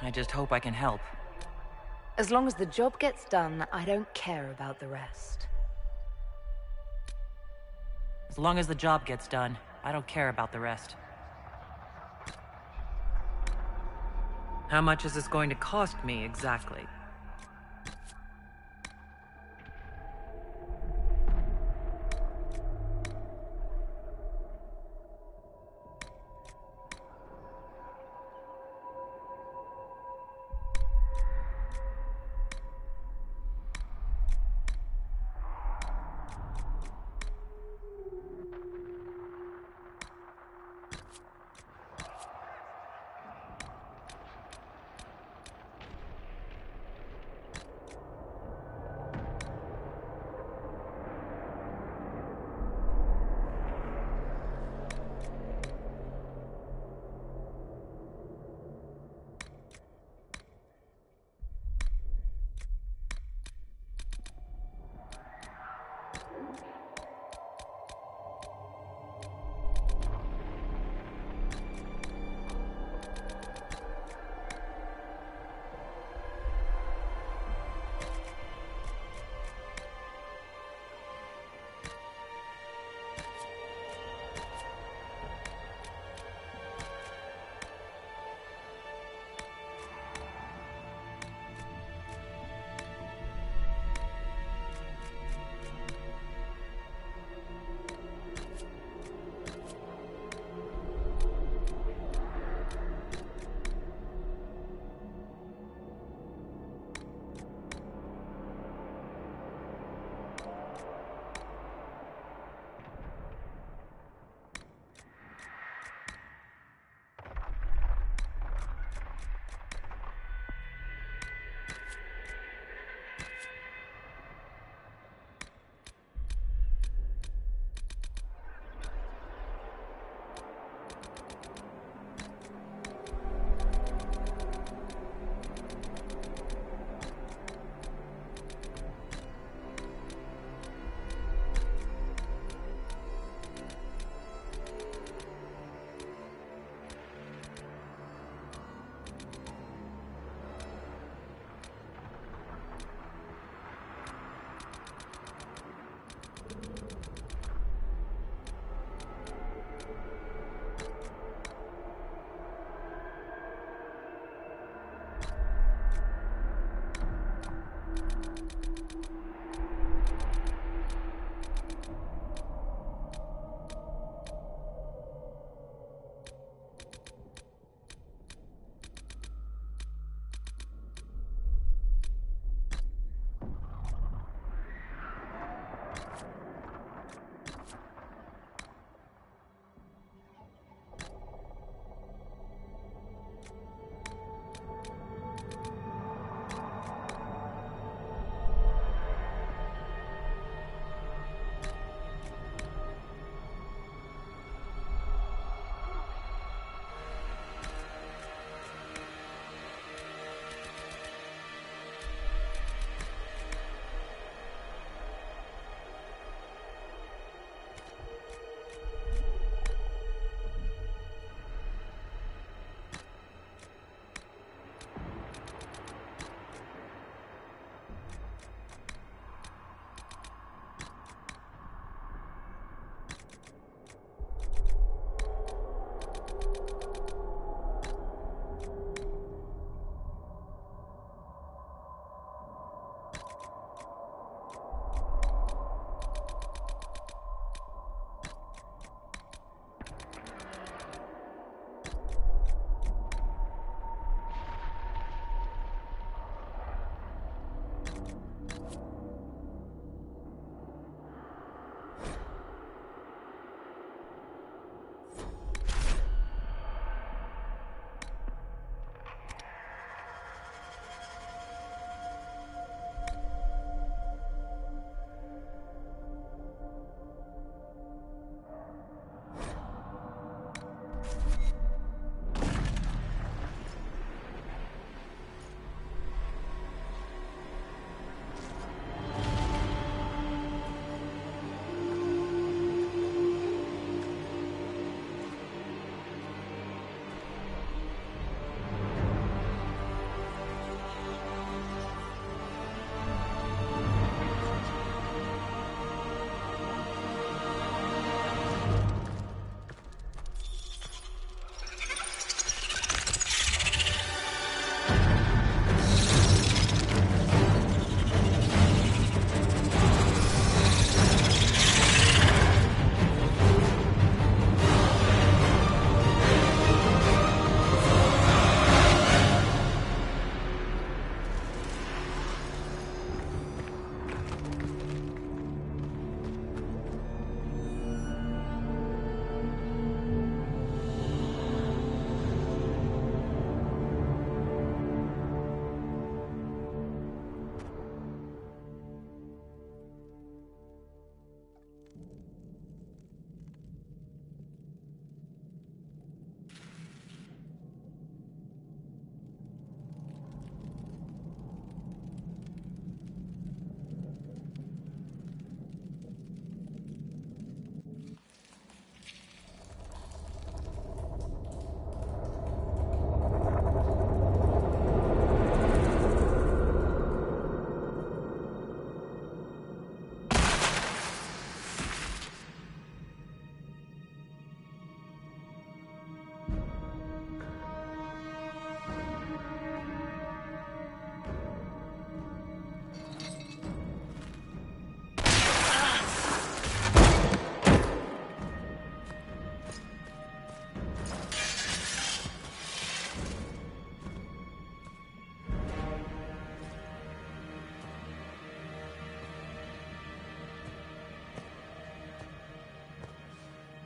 I just hope I can help. As long as the job gets done, I don't care about the rest. As long as the job gets done, I don't care about the rest. How much is this going to cost me, exactly?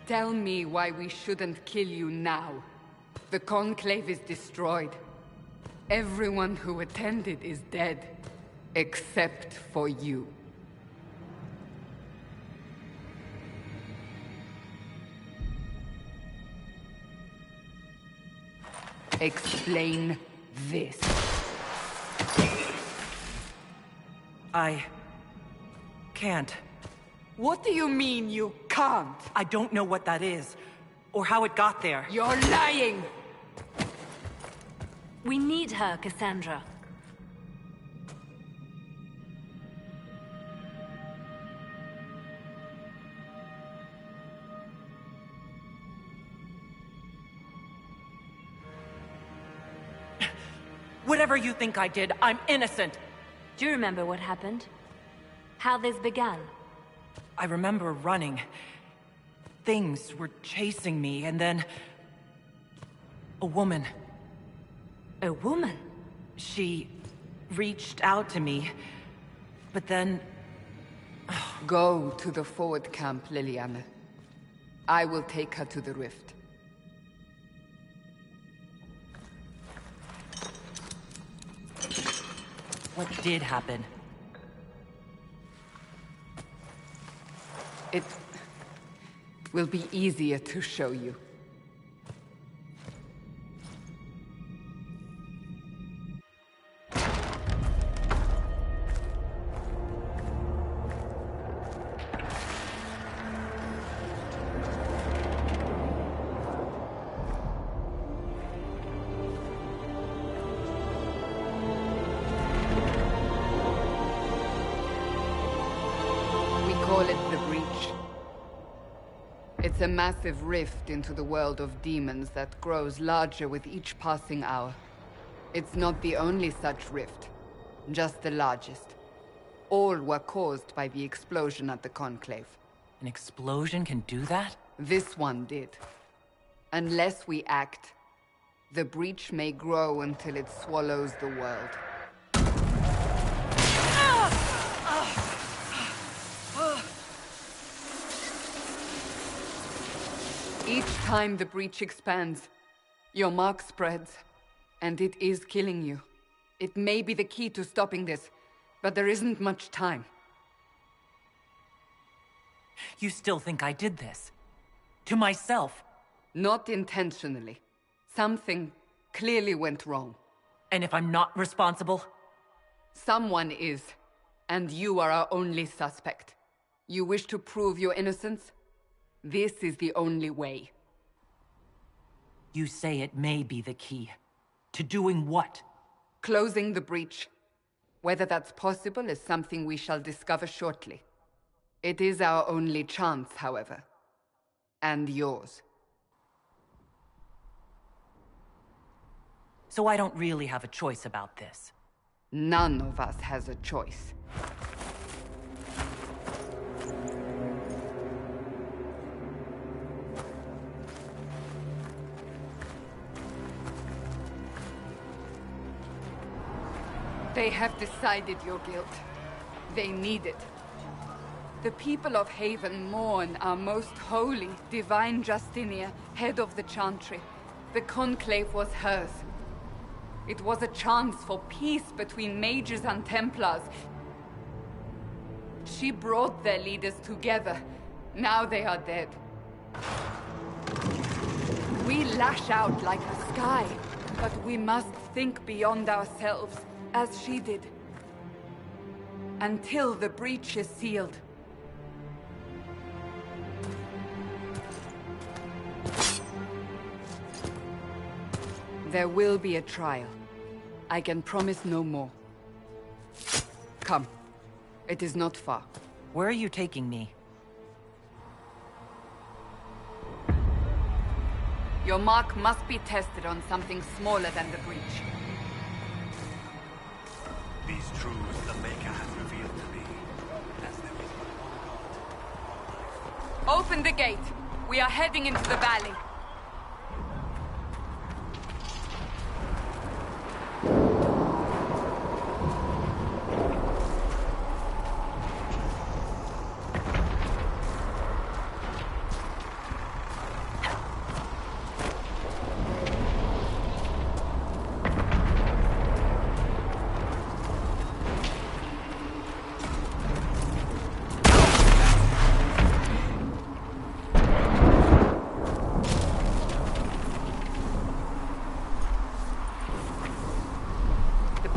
Tell me why we shouldn't kill you now. The Conclave is destroyed. Everyone who attended is dead. Except for you. Explain this. I can't. What do you mean you can't? I don't know what that is, or how it got there. You're lying! We need her, Cassandra. Whatever you think I did, I'm innocent! Do you remember what happened? How this began? I remember running. Things were chasing me, and then... a woman. A woman? She reached out to me, but then... Go to the forward camp, Liliana. I will take her to the rift. What did happen? It will be easier to show you. Call it the Breach. It's a massive rift into the world of demons that grows larger with each passing hour. It's not the only such rift, just the largest. All were caused by the explosion at the Conclave. An explosion can do that? This one did. Unless we act, the Breach may grow until it swallows the world. Each time the Breach expands, your mark spreads, and it is killing you. It may be the key to stopping this, but there isn't much time. You still think I did this? To myself? Not intentionally. Something clearly went wrong. And if I'm not responsible? Someone is, and you are our only suspect. You wish to prove your innocence? This is the only way. You say it may be the key. To doing what? Closing the Breach. Whether that's possible is something we shall discover shortly. It is our only chance, however. And yours. So I don't really have a choice about this. None of us has a choice. They have decided your guilt. They need it. The people of Haven mourn our most holy, divine Justinia, head of the Chantry. The Conclave was hers. It was a chance for peace between mages and Templars. She brought their leaders together. Now they are dead. We lash out like the sky, but we must think beyond ourselves, as she did. Until the Breach is sealed. There will be a trial. I can promise no more. Come. It is not far. Where are you taking me? Your mark must be tested on something smaller than the Breach. These truths the Maker has revealed to me, as there is but one God. Open the gate. We are heading into the valley.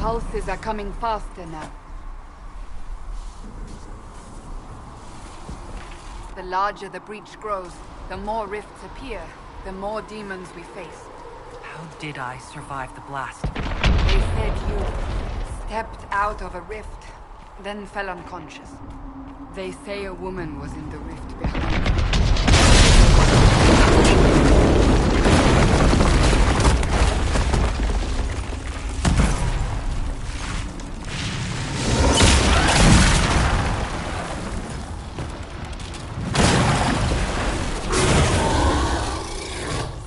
pulses are coming faster now. The larger the breach grows, the more rifts appear, the more demons we face. How did I survive the blast? They said you stepped out of a rift, then fell unconscious. They say a woman was in the rift behind you.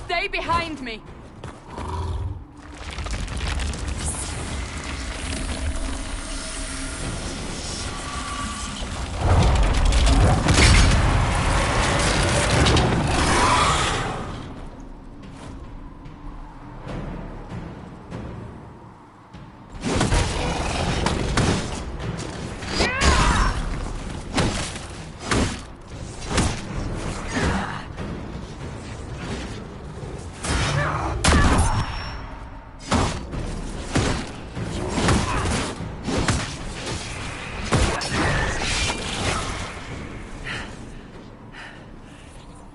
Stay behind me!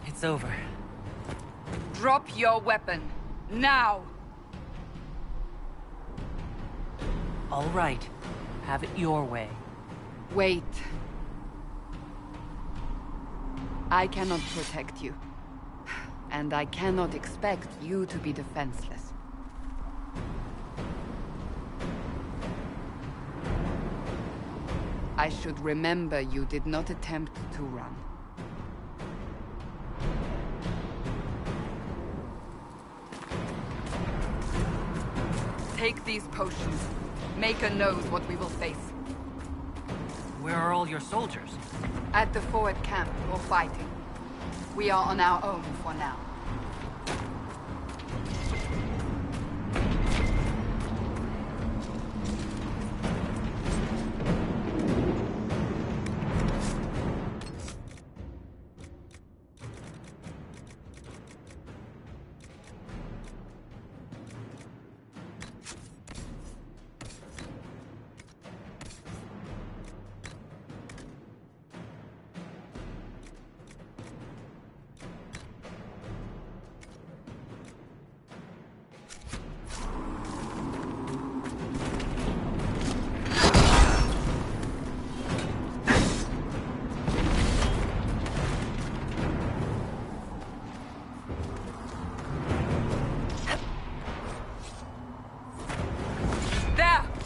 It's over. Drop your weapon. Now! All right. Have it your way. Wait. I cannot protect you. And I cannot expect you to be defenseless. I should remember you did not attempt to run. Take these potions. Maker knows what we will face. Where are all your soldiers? At the forward camp, or fighting. We are on our own for now.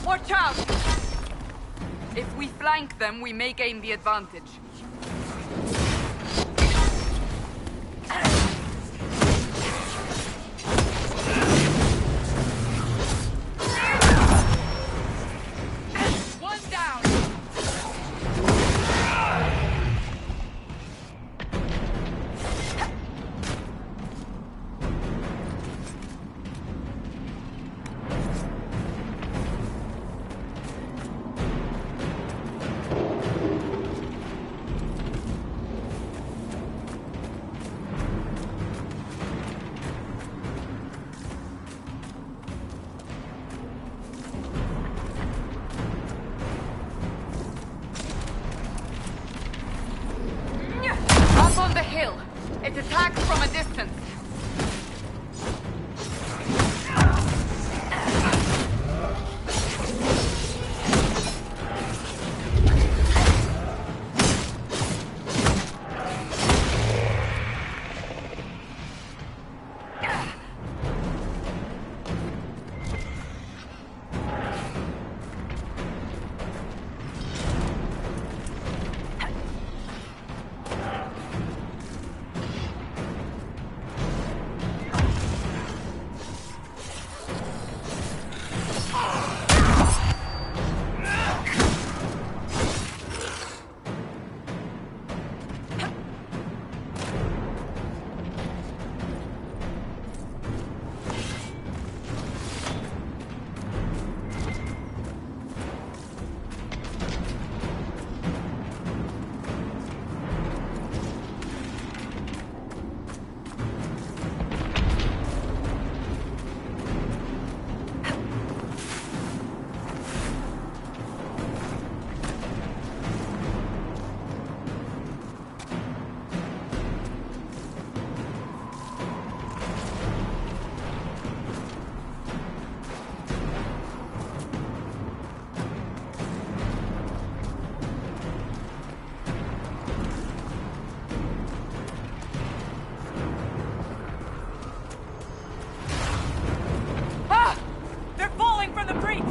Watch out! If we flank them, we may gain the advantage. One down! Up on the hill. It attacks from a distance. from the breach!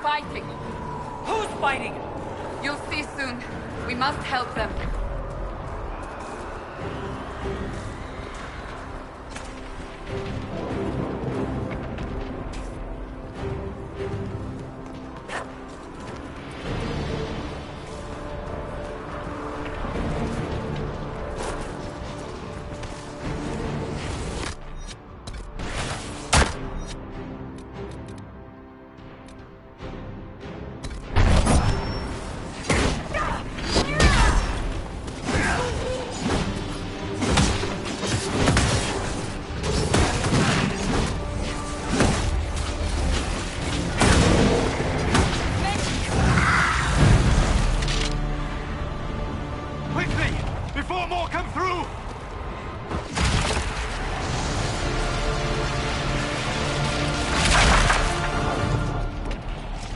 fighting. Who's fighting? You'll see soon. We must help them.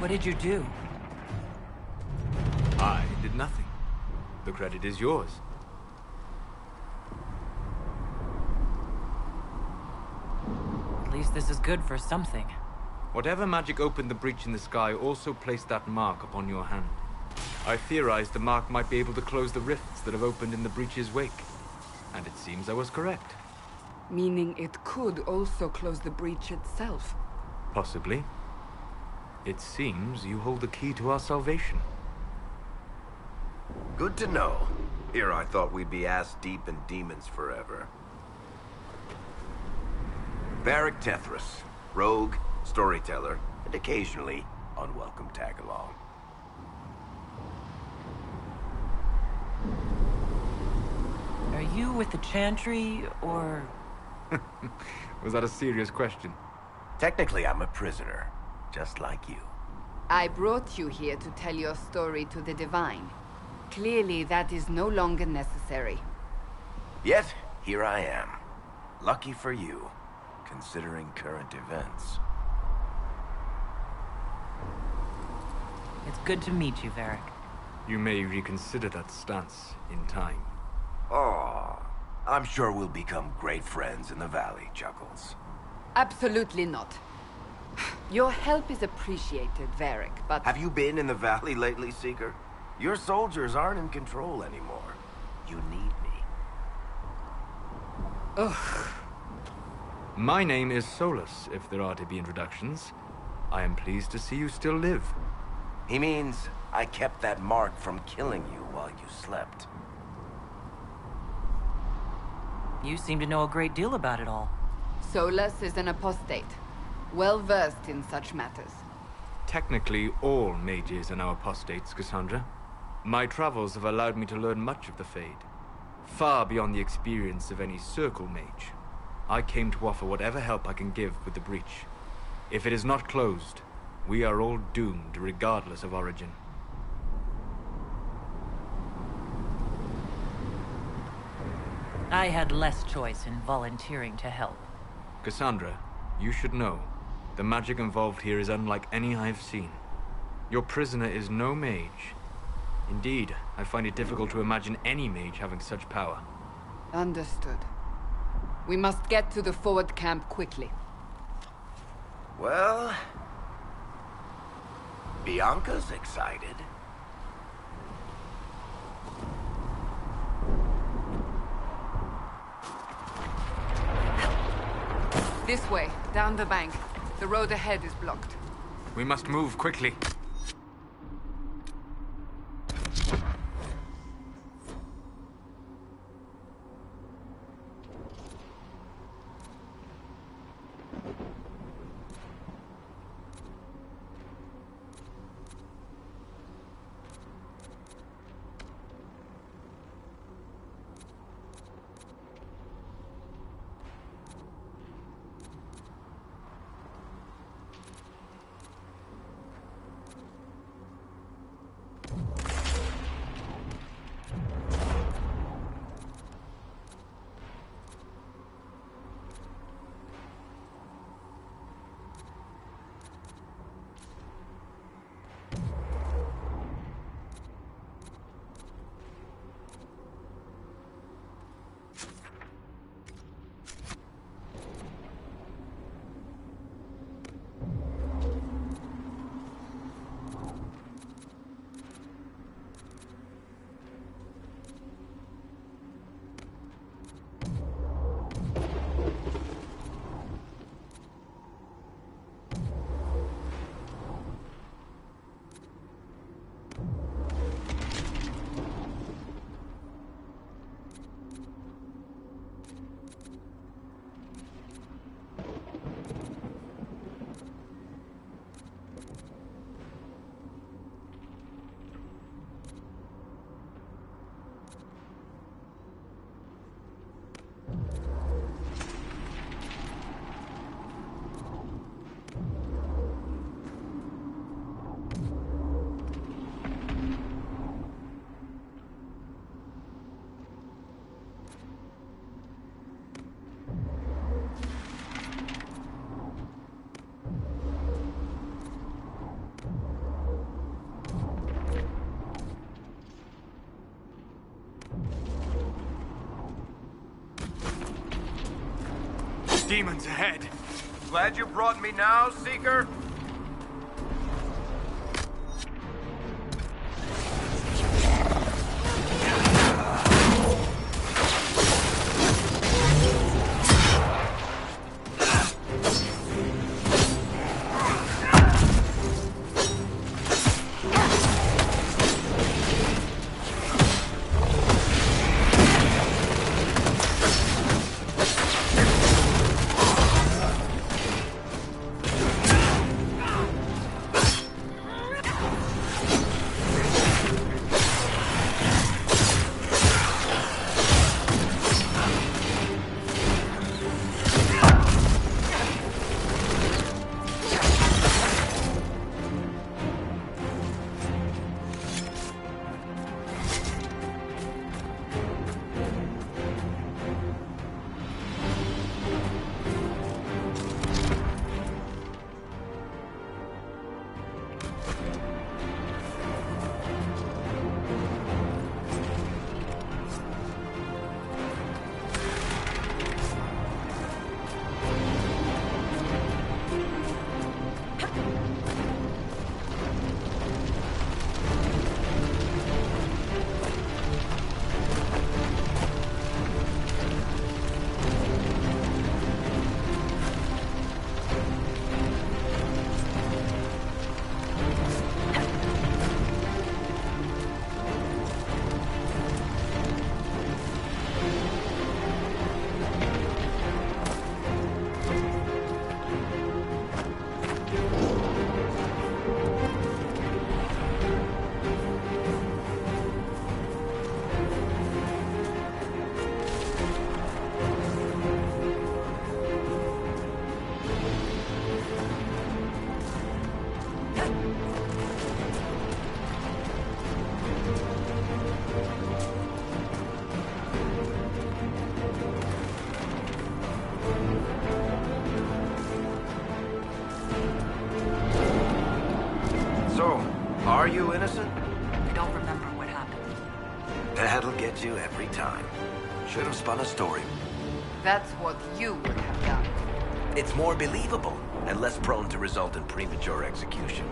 What did you do? I did nothing. The credit is yours. At least this is good for something. Whatever magic opened the breach in the sky also placed that mark upon your hand. I theorized the mark might be able to close the rifts that have opened in the breach's wake. And it seems I was correct. Meaning it could also close the breach itself. Possibly. It seems you hold the key to our salvation. Good to know. Here I thought we'd be ass-deep in demons forever. Varric Tethras, rogue, storyteller, and occasionally unwelcome tag-along. Are you with the Chantry, or...? Was that a serious question? Technically, I'm a prisoner, just like you. I brought you here to tell your story to the Divine. Clearly, that is no longer necessary. Yet, here I am. Lucky for you, considering current events. It's good to meet you, Varric. You may reconsider that stance in time. Oh, I'm sure we'll become great friends in the valley, Chuckles. Absolutely not. Your help is appreciated, Varric, but... Have you been in the valley lately, Seeker? Your soldiers aren't in control anymore. You need me. Ugh. My name is Solus, if there are to be introductions. I am pleased to see you still live. He means I kept that mark from killing you while you slept. You seem to know a great deal about it all. Solus is an apostate, well-versed in such matters. Technically, all mages are now apostates, Cassandra. My travels have allowed me to learn much of the Fade, far beyond the experience of any Circle mage. I came to offer whatever help I can give with the breach. If it is not closed, we are all doomed regardless of origin. I had less choice in volunteering to help. Cassandra, you should know, the magic involved here is unlike any I have seen. Your prisoner is no mage. Indeed, I find it difficult to imagine any mage having such power. Understood. We must get to the forward camp quickly. Well... Bianca's excited. This way, down the bank. The road ahead is blocked. We must move quickly. Demons ahead! Glad you brought me now, Seeker? So, are you innocent? I don't remember what happened. That'll get you every time. Should have spun a story. That's what you would have done. It's more believable and less prone to result in premature execution.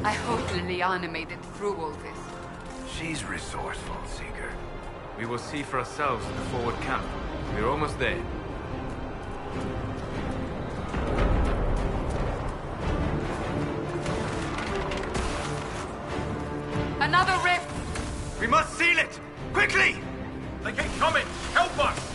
I hope Liliana made it through all this. She's resourceful, Seeker. We will see for ourselves at the forward camp. We're almost there. Another rift! We must seal it! Quickly! They keep coming! Help us!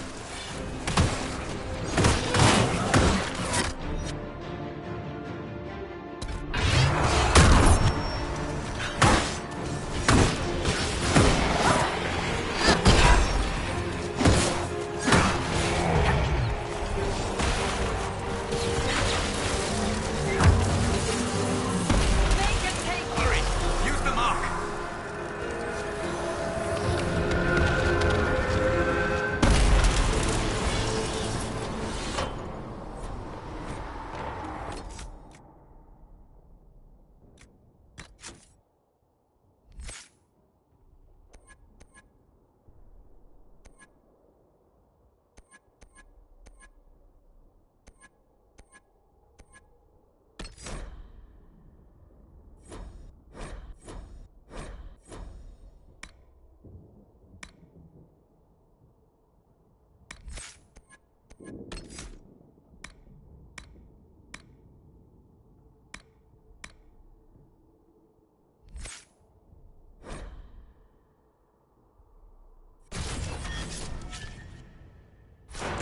Use the mark!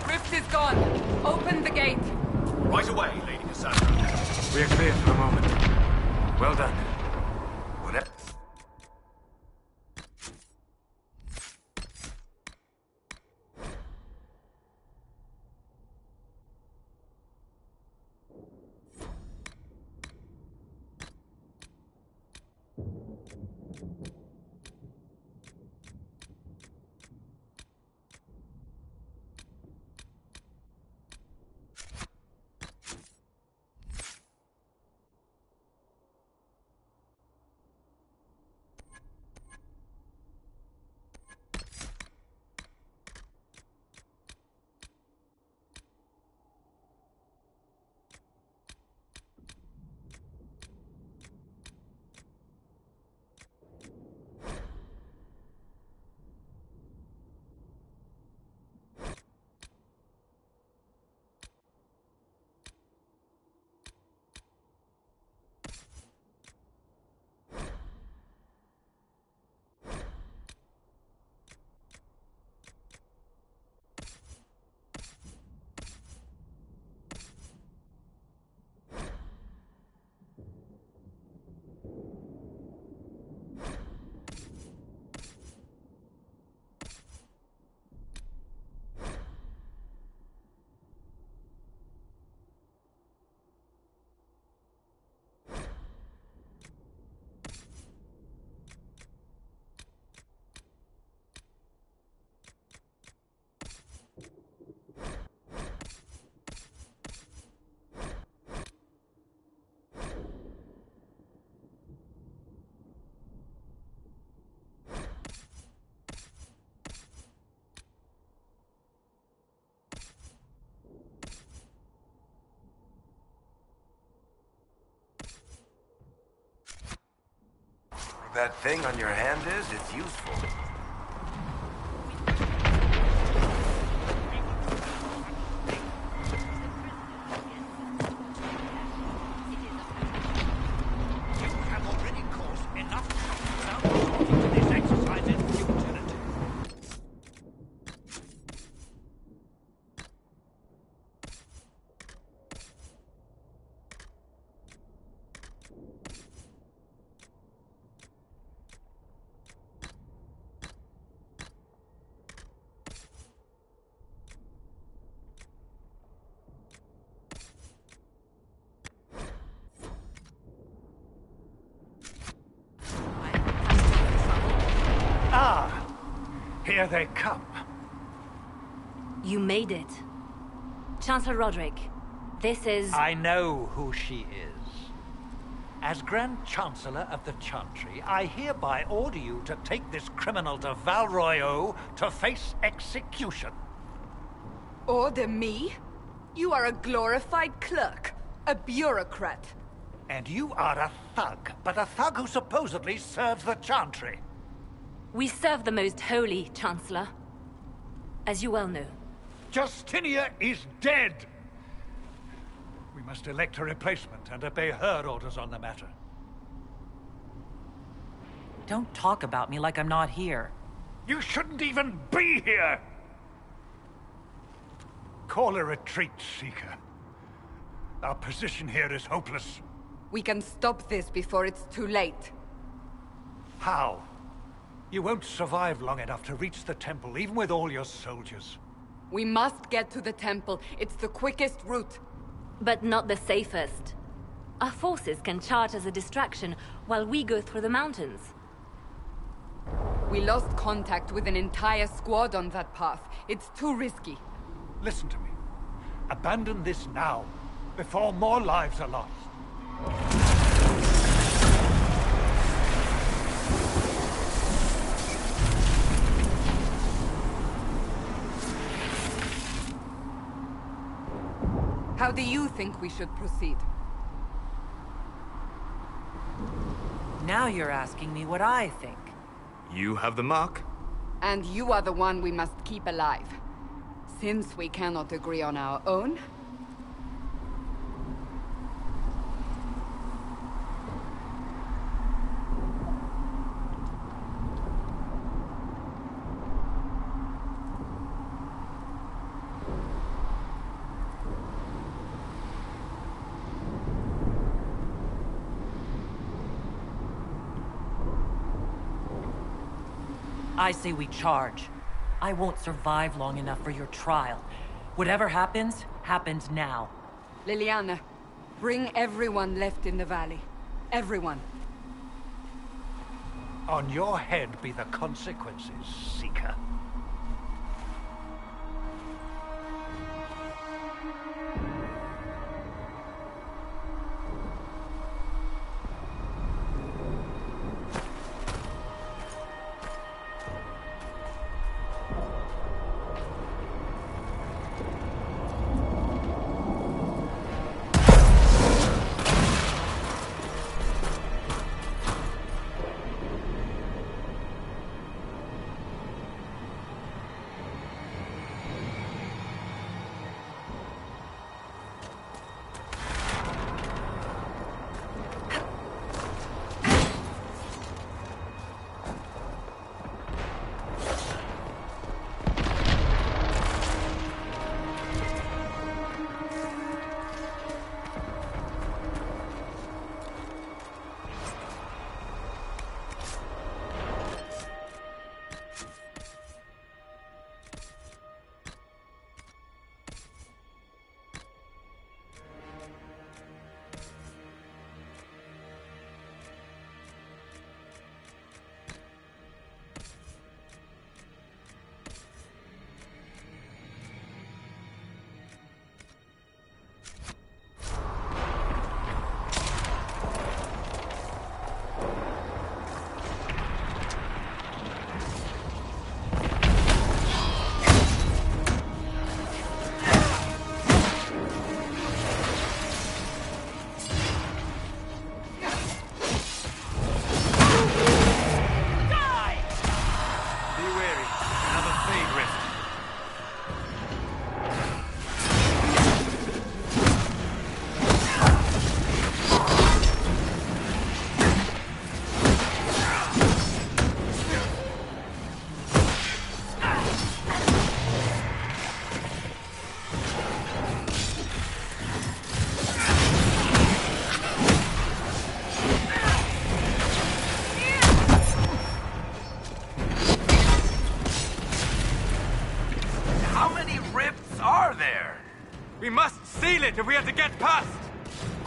Rift is gone. Open the gate. Right away, Lady Cassandra. We are clear for the moment. Well done. Whatever. that thing on your hand is, it's useful. You have already caused enough trouble without resorting to this exercise in futility. Ah, here they come. You made it. Chancellor Roderick, this is... I know who she is. As Grand Chancellor of the Chantry, I hereby order you to take this criminal to Val Royeaux to face execution. Order me? You are a glorified clerk, a bureaucrat. And you are a thug, but a thug who supposedly serves the Chantry. We serve the most holy, Chancellor. As you well know. Justinia is dead! We must elect a replacement and obey her orders on the matter. Don't talk about me like I'm not here. You shouldn't even be here! Call a retreat, Seeker. Our position here is hopeless. We can stop this before it's too late. How? You won't survive long enough to reach the temple, even with all your soldiers. We must get to the temple. It's the quickest route. But not the safest. Our forces can charge as a distraction while we go through the mountains. We lost contact with an entire squad on that path. It's too risky. Listen to me. Abandon this now, before more lives are lost. How do you think we should proceed? Now you're asking me what I think. You have the mark? And you are the one we must keep alive. Since we cannot agree on our own, I say we charge. I won't survive long enough for your trial. Whatever happens, happens now. Liliana, bring everyone left in the valley. Everyone. On your head be the consequences, Seeker.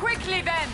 Quickly then!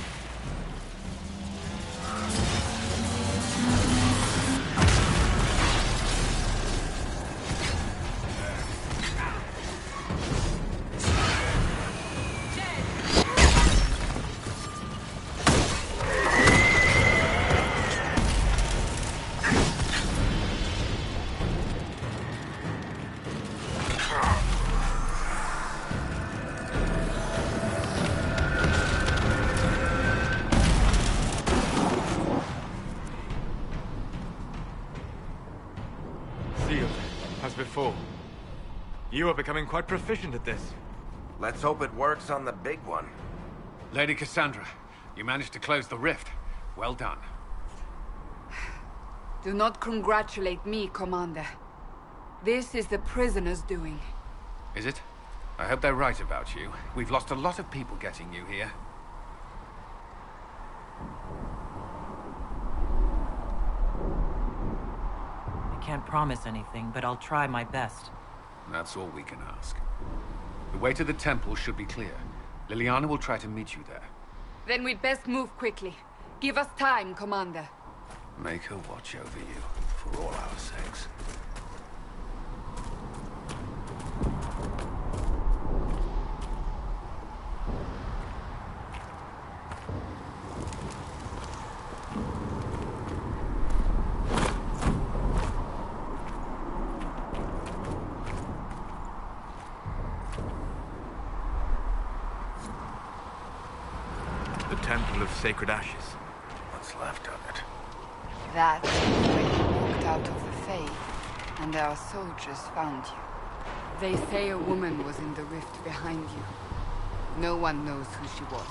Before. You are becoming quite proficient at this. Let's hope it works on the big one. Lady Cassandra, you managed to close the rift. Well done. Do not congratulate me, Commander. This is the prisoners' doing. Is it? I hope they're right about you. We've lost a lot of people getting you here. Can't promise anything, but I'll try my best. That's all we can ask. The way to the temple should be clear. Liliana will try to meet you there. Then we'd best move quickly. Give us time, Commander. Make her watch over you, for all our sakes. Temple of Sacred Ashes. What's left of it? That's when you walked out of the Fae, and our soldiers found you. They say a woman was in the rift behind you. No one knows who she was.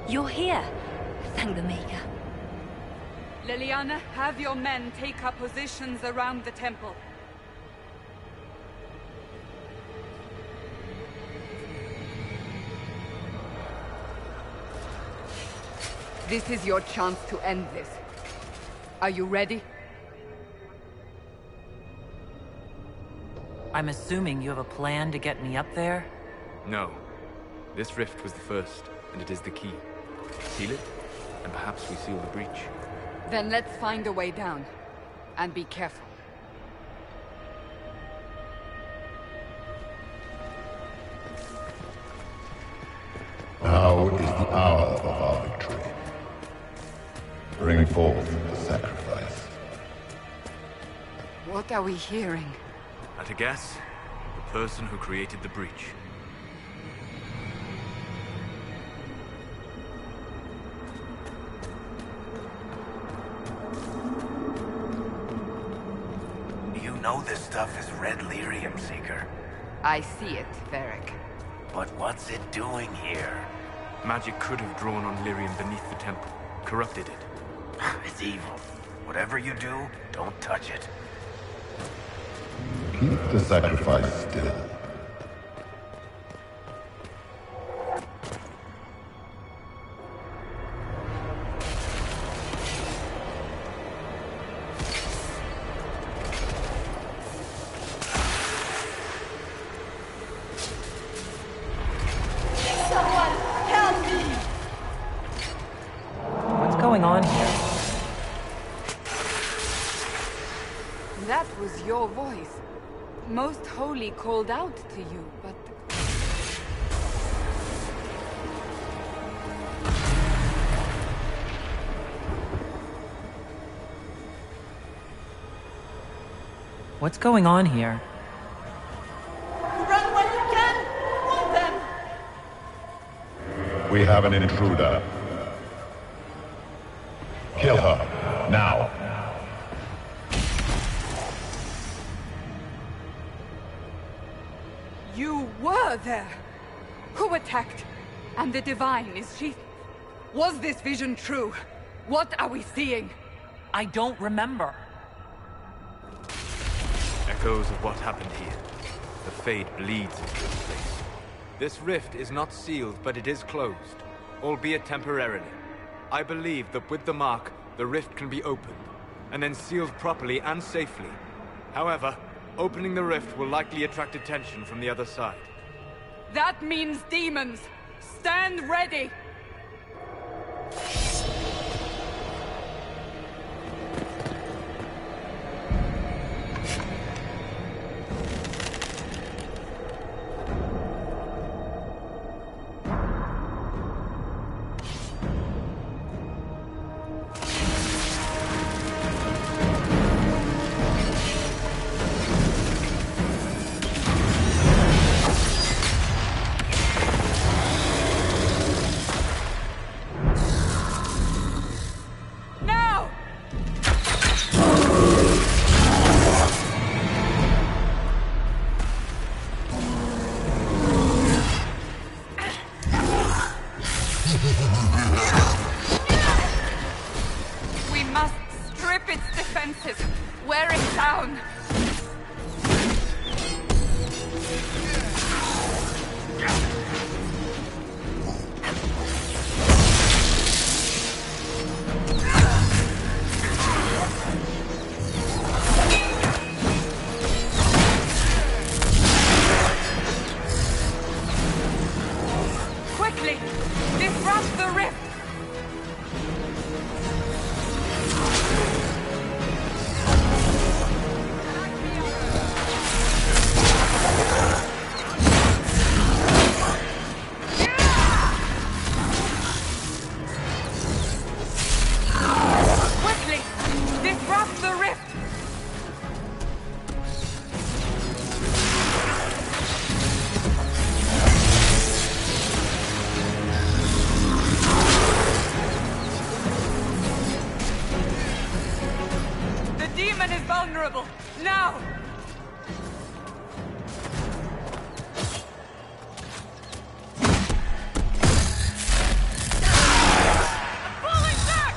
You're here. Thank the Maker. Liliana, have your men take up positions around the temple. This is your chance to end this. Are you ready? I'm assuming you have a plan to get me up there? No. This rift was the first, and it is the key. Seal it, and perhaps we seal the breach. Then let's find a way down. And be careful. Now is the hour of our victory. Bring forth the sacrifice. What are we hearing? At a guess, the person who created the breach. You know this stuff is red lyrium, Seeker. I see it, Varric. But what's it doing here? Magic could have drawn on lyrium beneath the temple, corrupted it. It's evil. Whatever you do, don't touch it. Keep the sacrifice still. What's going on here? That was your voice. Most Holy called out to you, but... What's going on here? Run when you can! Want them! We have an intruder. Kill her, now. You were there! Who attacked? And the Divine, is she... Was this vision true? What are we seeing? I don't remember. Echoes of what happened here. The Fade bleeds into this place. This rift is not sealed, but it is closed, albeit temporarily. I believe that with the mark, the rift can be opened, and then sealed properly and safely. However, opening the rift will likely attract attention from the other side. That means demons! Stand ready! We must strip its defenses, wear it down. Quickly, disrupt the rift. Quickly, disrupt the rift. The demon is vulnerable. Now! Falling back!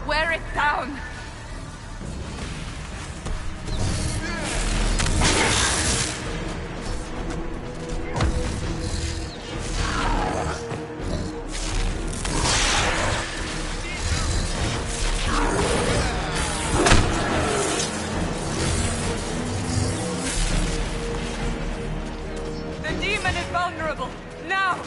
Wear it down! The demon is vulnerable! Now!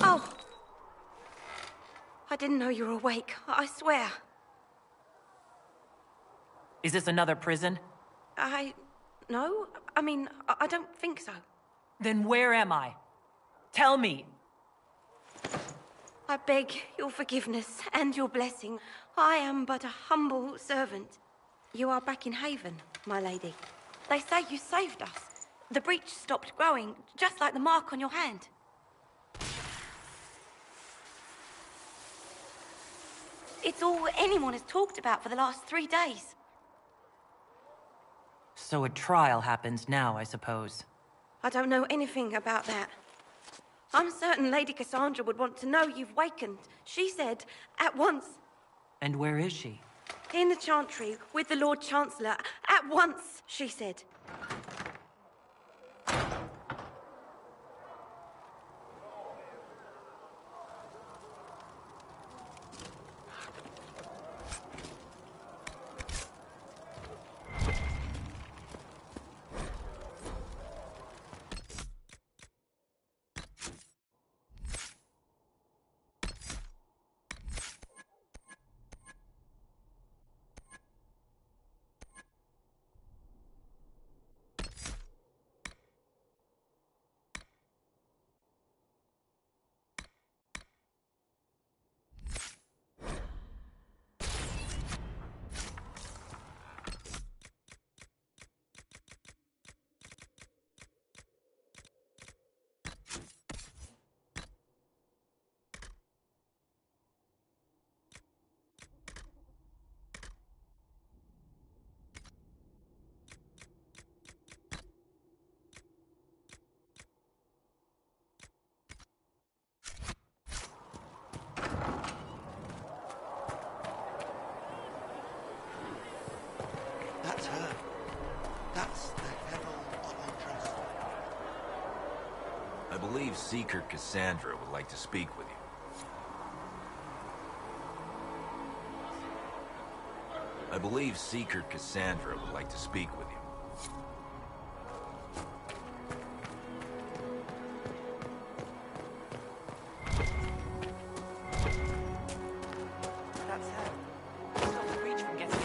Oh! I didn't know you were awake, I swear. Is this another prison? No. I mean, I don't think so. Then where am I? Tell me! I beg your forgiveness and your blessing. I am but a humble servant. You are back in Haven, my lady. They say you saved us. The breach stopped growing, just like the mark on your hand. It's all anyone has talked about for the last 3 days. So a trial happens now, I suppose. I don't know anything about that. I'm certain Lady Cassandra would want to know you've wakened. She said, at once. And where is she? In the Chantry, with the Lord Chancellor. At once, she said. That's her. That's the herald of interest. I believe Seeker Cassandra would like to speak with you. I believe Seeker Cassandra would like to speak with you. That's her. Stop the breach from getting in.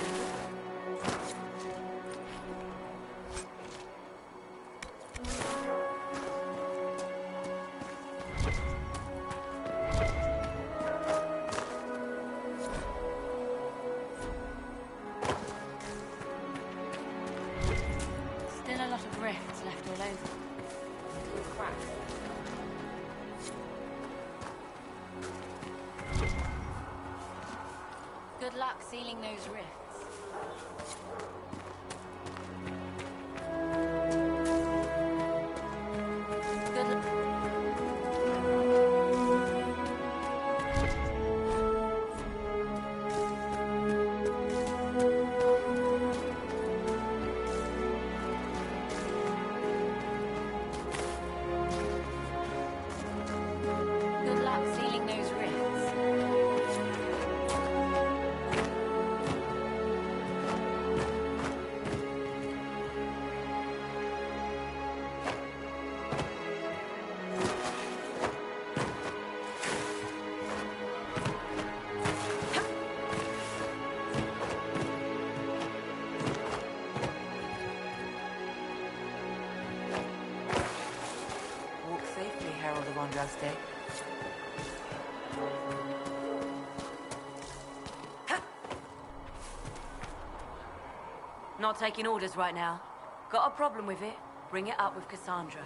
Still a lot of rifts left all over. Cracks. Good luck sealing those rifts. Good luck. Good luck sealing those rifts. Walk safely, Herald of Andraste. Not taking orders right now. Got a problem with it? Bring it up with Cassandra.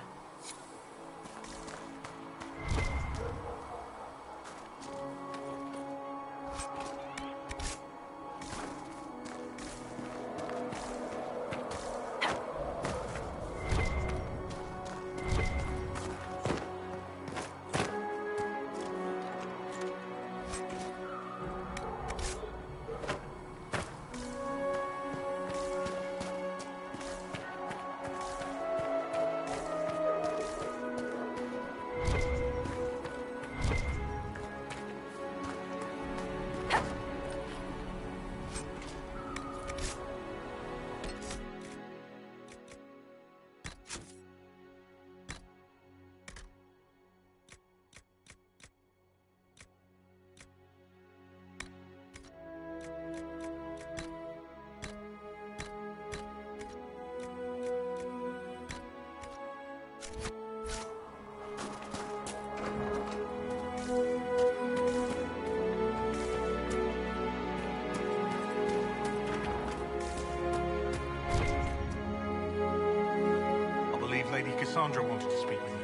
Lady Cassandra wanted to speak with you.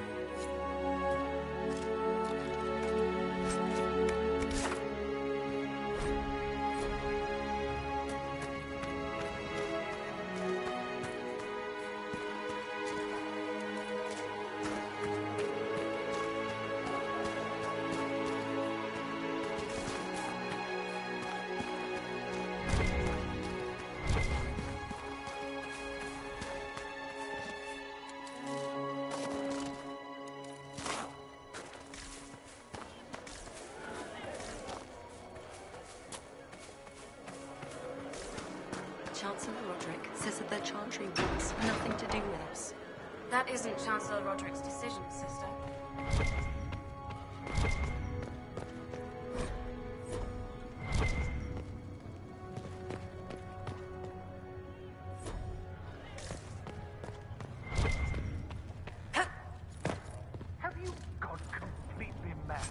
Chancellor Roderick says that their chantry wants nothing to do with us. That isn't Chancellor Roderick's decision, sister. Have you gone completely mad?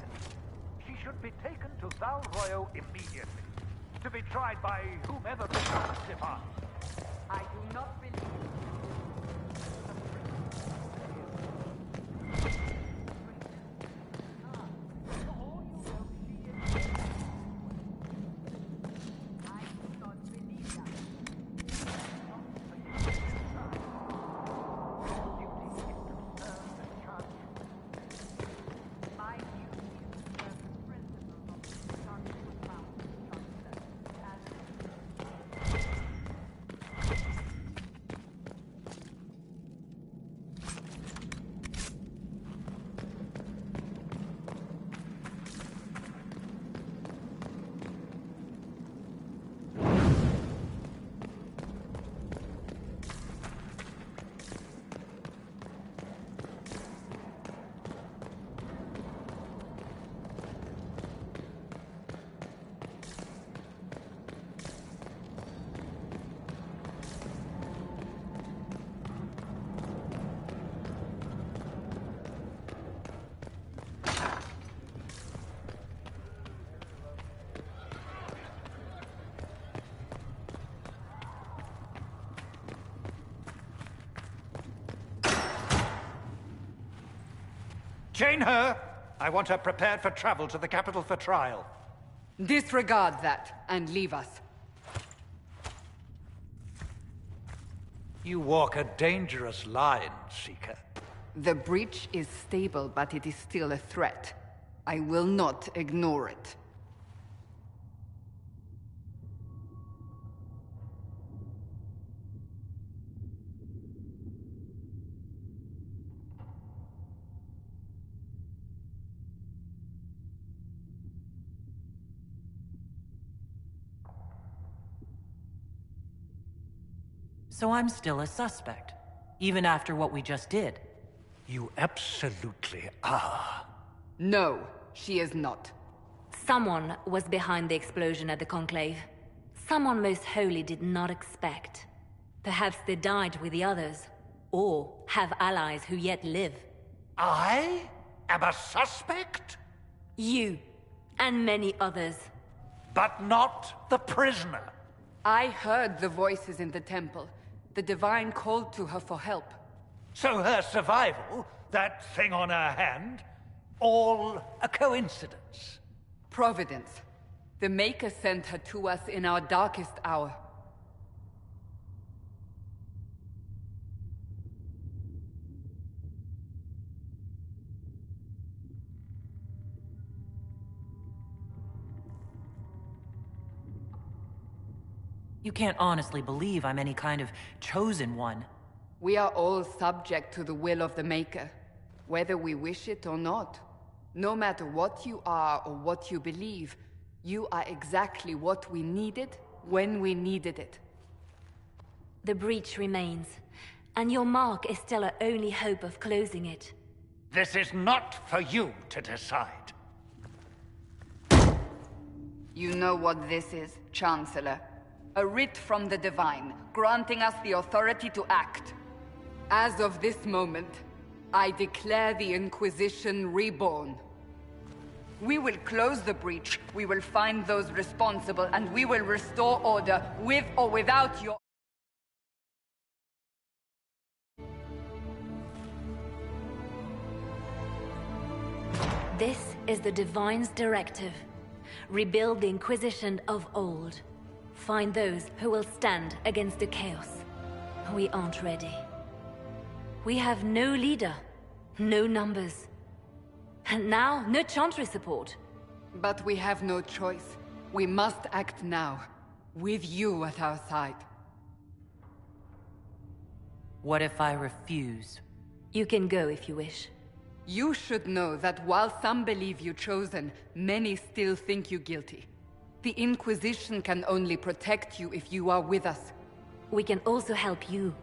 She should be taken to Val Royo immediately, to be tried by whomever the court demands. I do not believe. Chain her! I want her prepared for travel to the capital for trial. Disregard that and leave us. You walk a dangerous line, Seeker. The breach is stable, but it is still a threat. I will not ignore it. So I'm still a suspect, even after what we just did. You absolutely are. No, she is not. Someone was behind the explosion at the Conclave. Someone Most Holy did not expect. Perhaps they died with the others, or have allies who yet live. I am a suspect? You, and many others. But not the prisoner. I heard the voices in the temple. The Divine called to her for help. So her survival, that thing on her hand, all a coincidence? Providence. The Maker sent her to us in our darkest hour. You can't honestly believe I'm any kind of chosen one. We are all subject to the will of the Maker, whether we wish it or not. No matter what you are or what you believe, you are exactly what we needed when we needed it. The breach remains, and your mark is still our only hope of closing it. This is not for you to decide. You know what this is, Chancellor. A writ from the Divine, granting us the authority to act. As of this moment, I declare the Inquisition reborn. We will close the breach, we will find those responsible, and we will restore order, with or without your... This is the Divine's directive. Rebuild the Inquisition of old. Find those who will stand against the chaos. We aren't ready. We have no leader, no numbers. And now, no Chantry support. But we have no choice. We must act now, with you at our side. What if I refuse? You can go if you wish. You should know that while some believe you chosen, many still think you guilty. The Inquisition can only protect you if you are with us. We can also help you.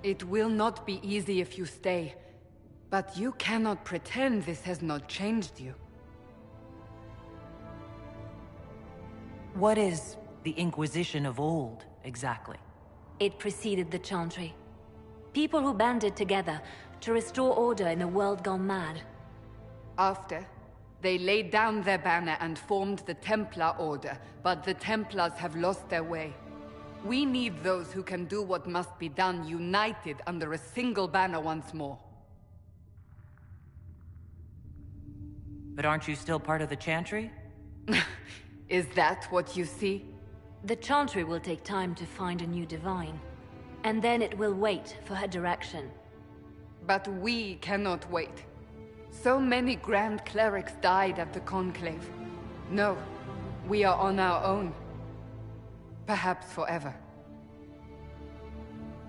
It will not be easy if you stay, but you cannot pretend this has not changed you. What is the Inquisition of old, exactly? It preceded the Chantry. People who banded together to restore order in a world gone mad. After, they laid down their banner and formed the Templar Order, but the Templars have lost their way. We need those who can do what must be done, united under a single banner once more. But aren't you still part of the Chantry? Is that what you see? The Chantry will take time to find a new Divine. And then it will wait for her direction. But we cannot wait. So many Grand Clerics died at the Conclave. No, we are on our own. Perhaps forever.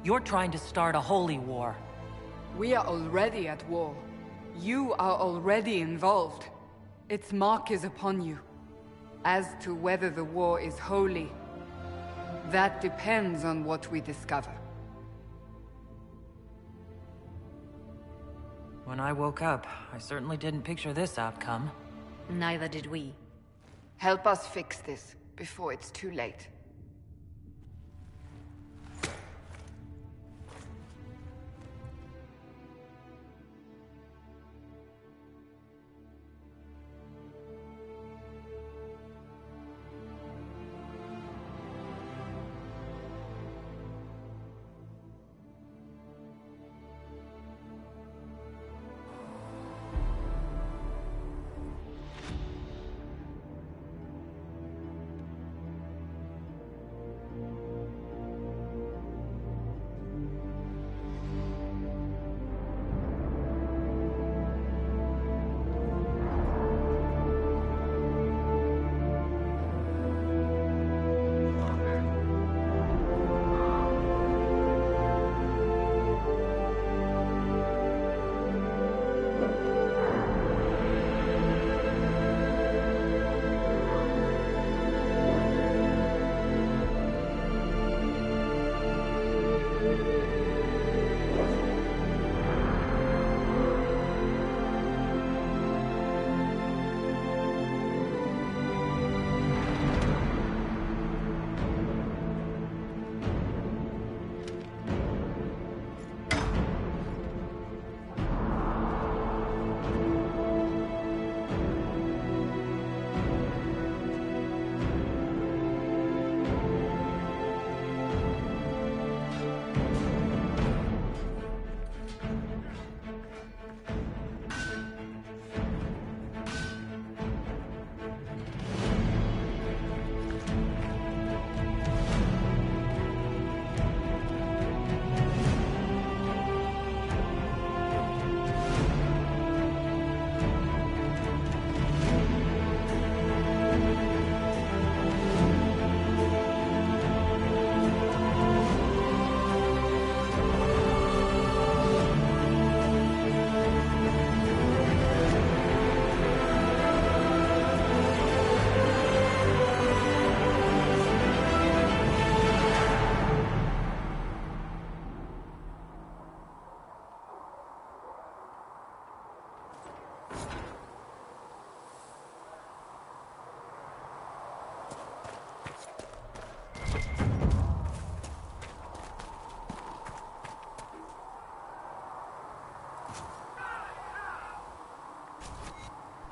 You're trying to start a holy war. We are already at war. You are already involved. Its mark is upon you. As to whether the war is holy, that depends on what we discover. When I woke up, I certainly didn't picture this outcome. Neither did we. Help us fix this before it's too late.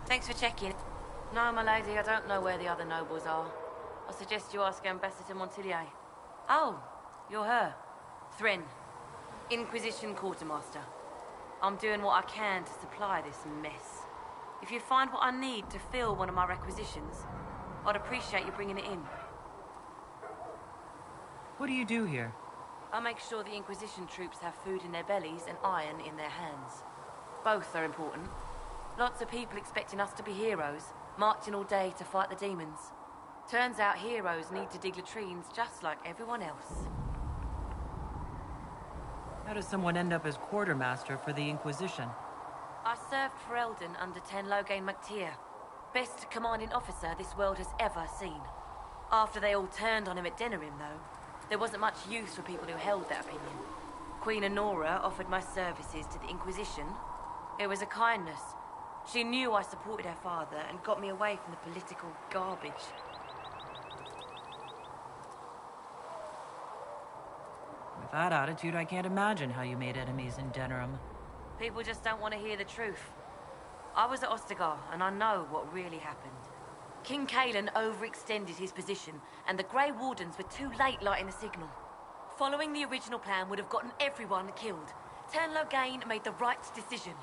Thanks for checking. No, my lady, I don't know where the other nobles are. I suggest you ask Ambassador Montillier. Oh, you're her. Thrin, Inquisition Quartermaster. I'm doing what I can to supply this mess. If you find what I need to fill one of my requisitions, I'd appreciate you bringing it in. What do you do here? I make sure the Inquisition troops have food in their bellies and iron in their hands. Both are important. Lots of people expecting us to be heroes, marching all day to fight the demons. Turns out heroes need to dig latrines just like everyone else. How does someone end up as quartermaster for the Inquisition? I served for Eldon under Logain MacTier. Best commanding officer this world has ever seen. After they all turned on him at Denerim, though, there wasn't much use for people who held that opinion. Queen Honora offered my services to the Inquisition. It was a kindness. She knew I supported her father and got me away from the political garbage. With that attitude, I can't imagine how you made enemies in Denerim. People just don't want to hear the truth. I was at Ostagar, and I know what really happened. King Cailan overextended his position, and the Grey Wardens were too late lighting the signal. Following the original plan would have gotten everyone killed. Logain made the right decision.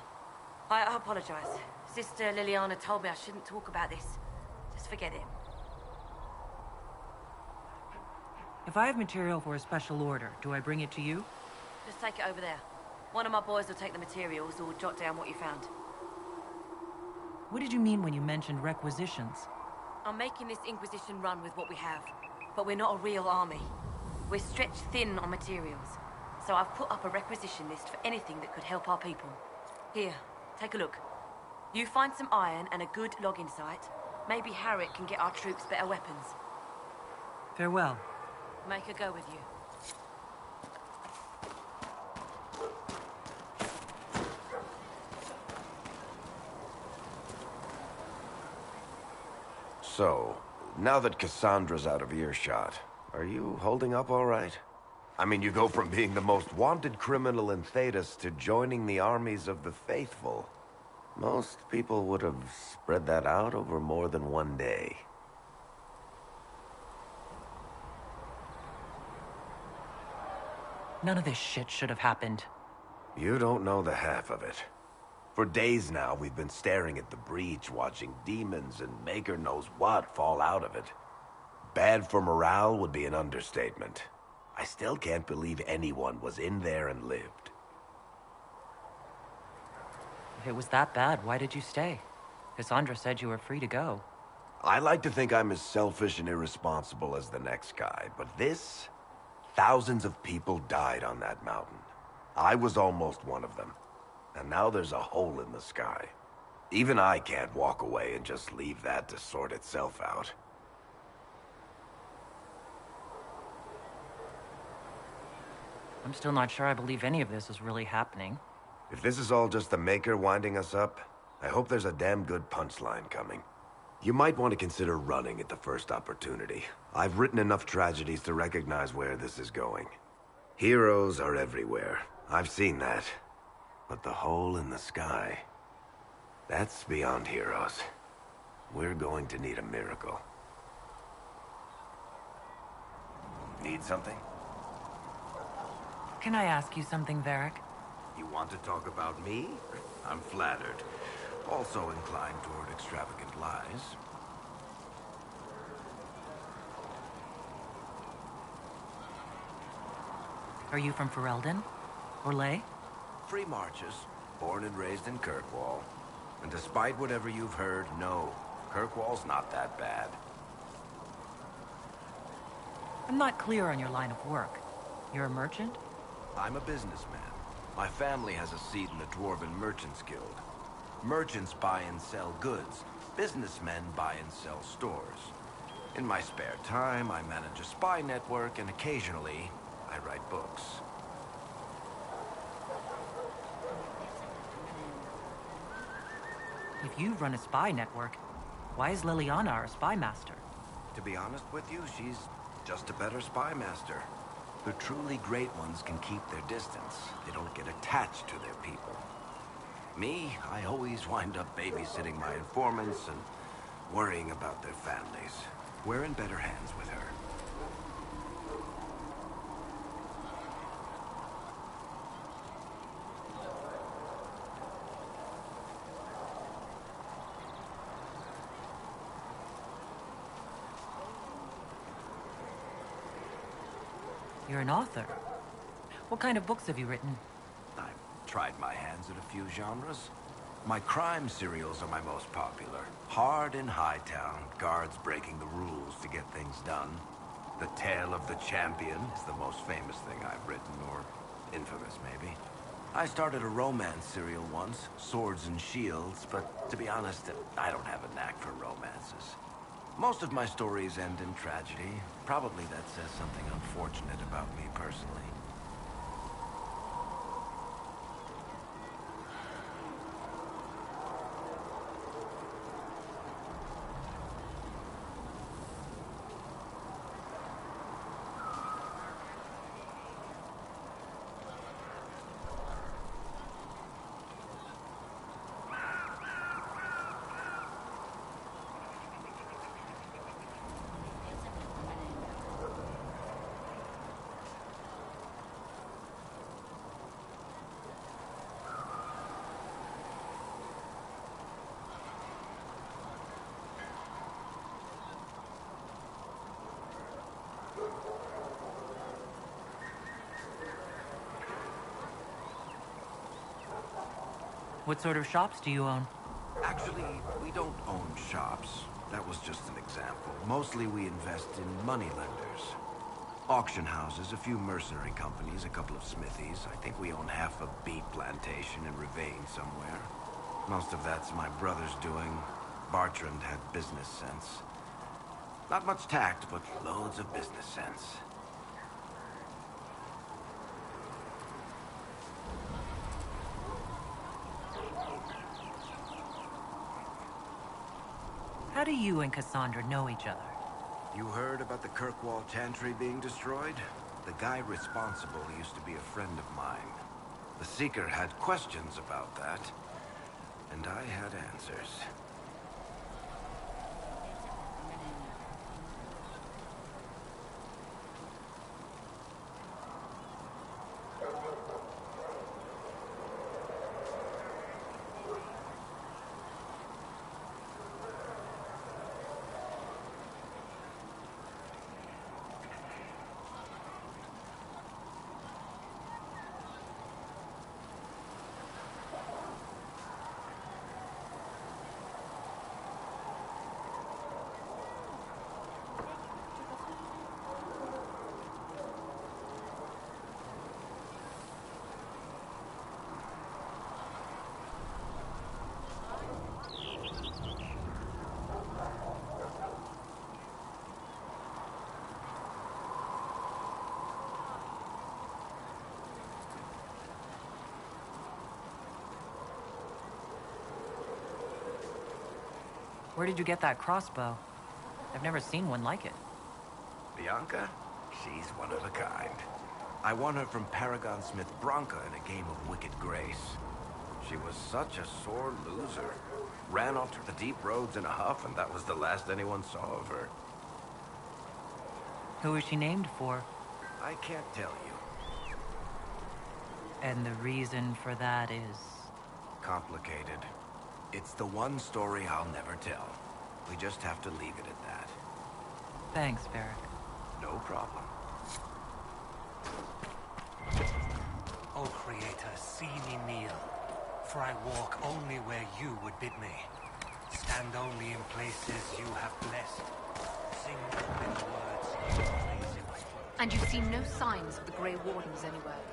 I apologize. Sister Liliana told me I shouldn't talk about this. Just forget it. If I have material for a special order, do I bring it to you? Just take it over there. One of my boys will take the materials or jot down what you found. What did you mean when you mentioned requisitions? I'm making this Inquisition run with what we have, but we're not a real army. We're stretched thin on materials, so I've put up a requisition list for anything that could help our people. Here, take a look. You find some iron and a good login site, maybe Harriet can get our troops better weapons. Farewell. Make a go with you. So, now that Cassandra's out of earshot, are you holding up all right? I mean, you go from being the most wanted criminal in Thedas to joining the armies of the faithful. Most people would have spread that out over more than one day. None of this shit should have happened. You don't know the half of it. For days now, we've been staring at the breach, watching demons and maker knows what fall out of it. Bad for morale would be an understatement. I still can't believe anyone was in there and lived. If it was that bad, why did you stay? Cassandra said you were free to go. I like to think I'm as selfish and irresponsible as the next guy, but this... Thousands of people died on that mountain. I was almost one of them. And now there's a hole in the sky. Even I can't walk away and just leave that to sort itself out. I'm still not sure I believe any of this is really happening. If this is all just the Maker winding us up, I hope there's a damn good punchline coming. You might want to consider running at the first opportunity. I've written enough tragedies to recognize where this is going. Heroes are everywhere. I've seen that. But the hole in the sky... that's beyond heroes. We're going to need a miracle. Need something? Can I ask you something, Varric? You want to talk about me? I'm flattered. Also inclined toward extravagant lies. Are you from Ferelden? Or Ley? Free marches, born and raised in Kirkwall. And despite whatever you've heard, no, Kirkwall's not that bad. I'm not clear on your line of work. You're a merchant? I'm a businessman. My family has a seat in the Dwarven Merchants Guild. Merchants buy and sell goods. Businessmen buy and sell stores. In my spare time, I manage a spy network, and occasionally, I write books. If you run a spy network, why is Liliana our spy master? To be honest with you, she's just a better spy master. The truly great ones can keep their distance. They don't get attached to their people. Me, I always wind up babysitting my informants and worrying about their families. We're in better hands with her. You're an author. What kind of books have you written? I've tried my hands at a few genres. My crime serials are my most popular. Hard in Hightown, guards breaking the rules to get things done. The Tale of the Champion is the most famous thing I've written, or infamous, maybe. I started a romance serial once, Swords and Shields, but to be honest, I don't have a knack for romances. Most of my stories end in tragedy. Probably that says something unfortunate about me personally. What sort of shops do you own? Actually, we don't own shops. That was just an example. Mostly we invest in money lenders. Auction houses, a few mercenary companies, a couple of smithies. I think we own half a beet plantation in Ravane somewhere. Most of that's my brother's doing. Bartrand had business sense. Not much tact, but loads of business sense. How do you and Cassandra know each other? You heard about the Kirkwall Chantry being destroyed? The guy responsible used to be a friend of mine. The Seeker had questions about that, and I had answers. Where did you get that crossbow? I've never seen one like it. Bianca? She's one of a kind. I won her from Paragon Smith Bronca in a game of Wicked Grace. She was such a sore loser. Ran off to the deep roads in a huff, and that was the last anyone saw of her. Who is she named for? I can't tell you. And the reason for that is? Complicated. It's the one story I'll never tell. We just have to leave it at that. Thanks, Varric. No problem. O Creator, see me kneel, for I walk only where you would bid me. Stand only in places you have blessed. Sing only the words you praise in my throat. And you've seen no signs of the Grey Wardens anywhere?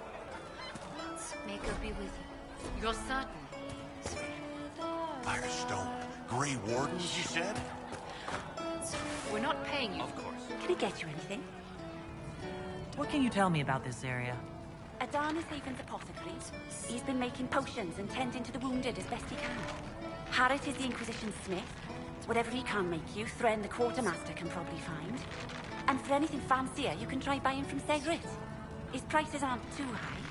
May God be with you. You're certain? Firestone. Grey Wardens, you said? We're not paying you. Of course. Can I get you anything? What can you tell me about this area? Adan is Haven's apothecary. He's been making potions and tending to the wounded as best he can. Harriet is the Inquisition smith. Whatever he can make you, Thren the quartermaster can probably find. And for anything fancier, you can try buying from Segret. His prices aren't too high.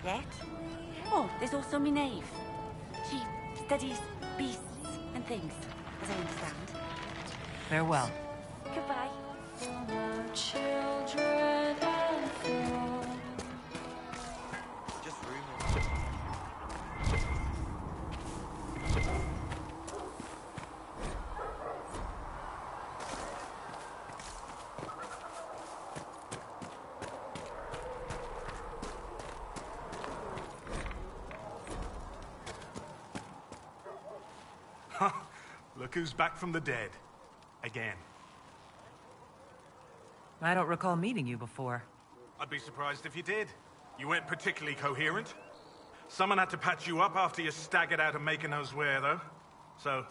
Yet. Oh, there's also Minave. She studies beasts and things, as I understand. Farewell. Goodbye. Children and food. Just Look who's back from the dead. Again. I don't recall meeting you before. I'd be surprised if you did. You weren't particularly coherent. Someone had to patch you up after you staggered out of making knows where, though. So,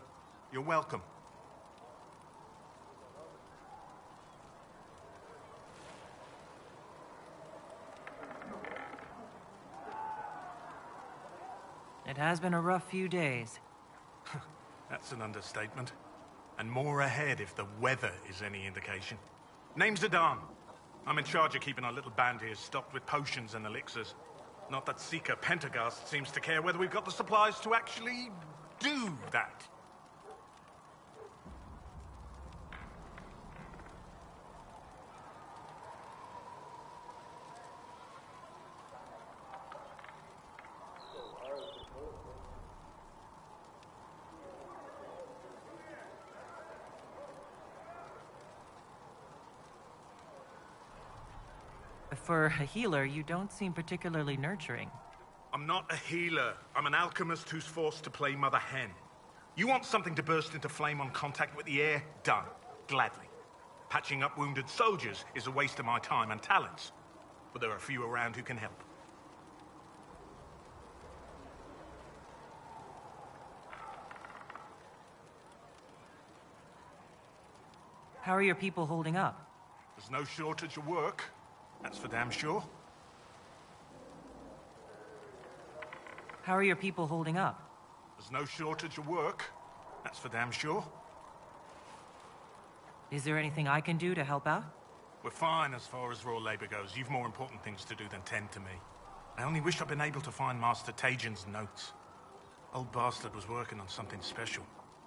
you're welcome. It has been a rough few days. That's an understatement. And more ahead if the weather is any indication. Name's Adam. I'm in charge of keeping our little band here stocked with potions and elixirs. Not that Seeker Pentagast seems to care whether we've got the supplies to actually do that. For a healer, you don't seem particularly nurturing. I'm not a healer. I'm an alchemist who's forced to play Mother Hen. You want something to burst into flame on contact with the air? Done. Gladly. Patching up wounded soldiers is a waste of my time and talents. But there are a few around who can help. How are your people holding up? There's no shortage of work. That's for damn sure. How are your people holding up? There's no shortage of work. That's for damn sure. Is there anything I can do to help out? We're fine as far as raw labor goes. You've more important things to do than tend to me. I only wish I'd been able to find Master Tajin's notes. Old bastard was working on something special.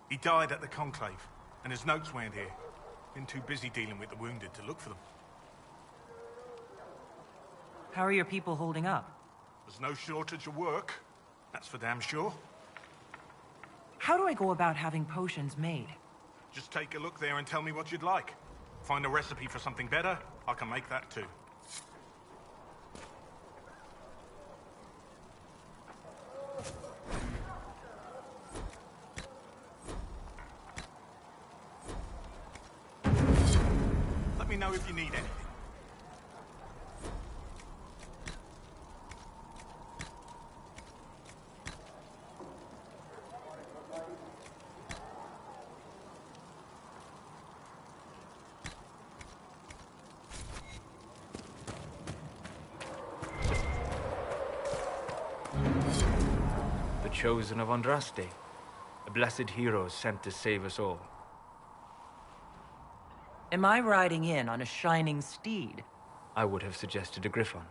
He died at the Conclave, and his notes weren't here. Been too busy dealing with the wounded to look for them. How are your people holding up? There's no shortage of work. That's for damn sure. How do I go about having potions made? Just take a look there and tell me what you'd like. Find a recipe for something better, I can make that too. Let me know if you need anything. Chosen of Andraste, a blessed hero sent to save us all. Am I riding in on a shining steed? I would have suggested a griffon,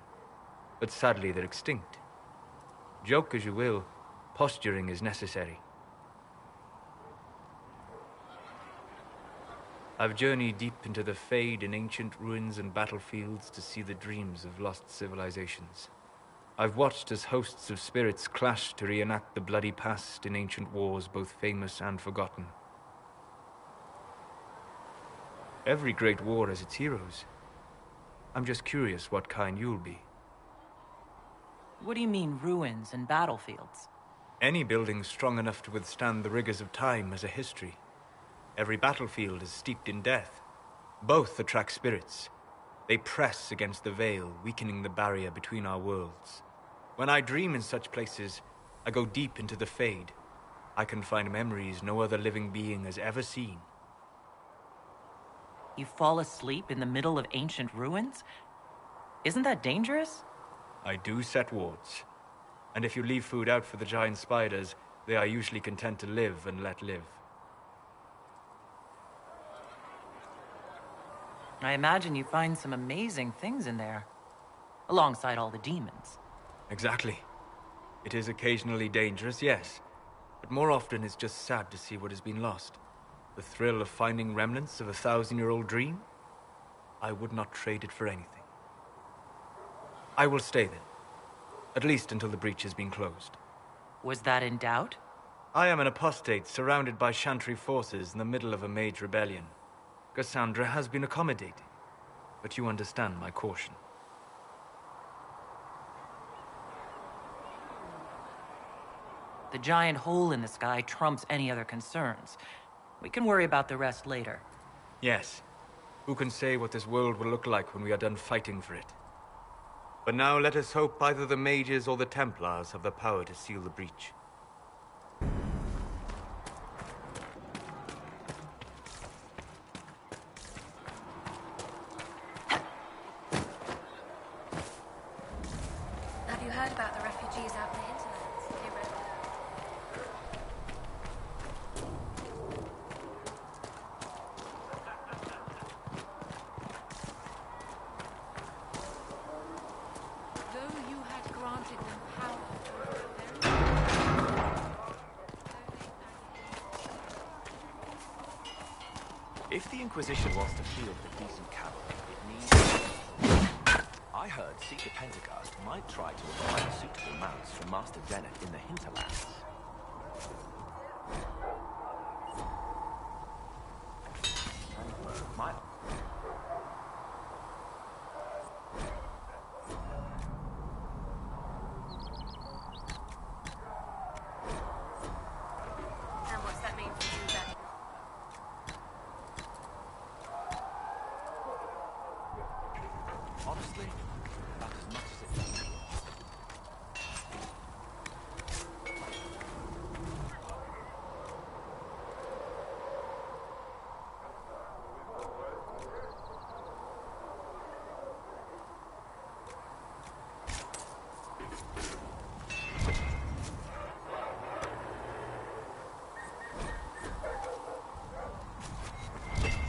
but sadly they're extinct. Joke as you will, posturing is necessary. I've journeyed deep into the Fade in ancient ruins and battlefields to see the dreams of lost civilizations. I've watched as hosts of spirits clash to reenact the bloody past in ancient wars both famous and forgotten. Every great war has its heroes. I'm just curious what kind you'll be. What do you mean, ruins and battlefields? Any building strong enough to withstand the rigors of time has a history. Every battlefield is steeped in death. Both attract spirits. They press against the veil, weakening the barrier between our worlds. When I dream in such places, I go deep into the Fade. I can find memories no other living being has ever seen. You fall asleep in the middle of ancient ruins? Isn't that dangerous? I do set wards. And if you leave food out for the giant spiders, they are usually content to live and let live. I imagine you find some amazing things in there, alongside all the demons. Exactly. It is occasionally dangerous, yes, but more often it's just sad to see what has been lost. The thrill of finding remnants of a 1,000-year-old dream? I would not trade it for anything. I will stay then, at least until the breach has been closed. Was that in doubt? I am an apostate surrounded by Chantry forces in the middle of a mage rebellion. Cassandra has been accommodating, but you understand my caution. The giant hole in the sky trumps any other concerns. We can worry about the rest later. Yes. Who can say what this world will look like when we are done fighting for it? But now let us hope either the mages or the Templars have the power to seal the breach. Have you heard about the refugees out in the hinterlands? Have you read Though you had granted them power If the Inquisition wants to field a decent cavalry, it needs... I heard Seeker Pentecost might try to acquire suitable mounts from Master Zenith in the hinterlands. My... And what's that mean for you then? Honestly, about as much as it does.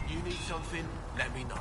You need something? Let me know.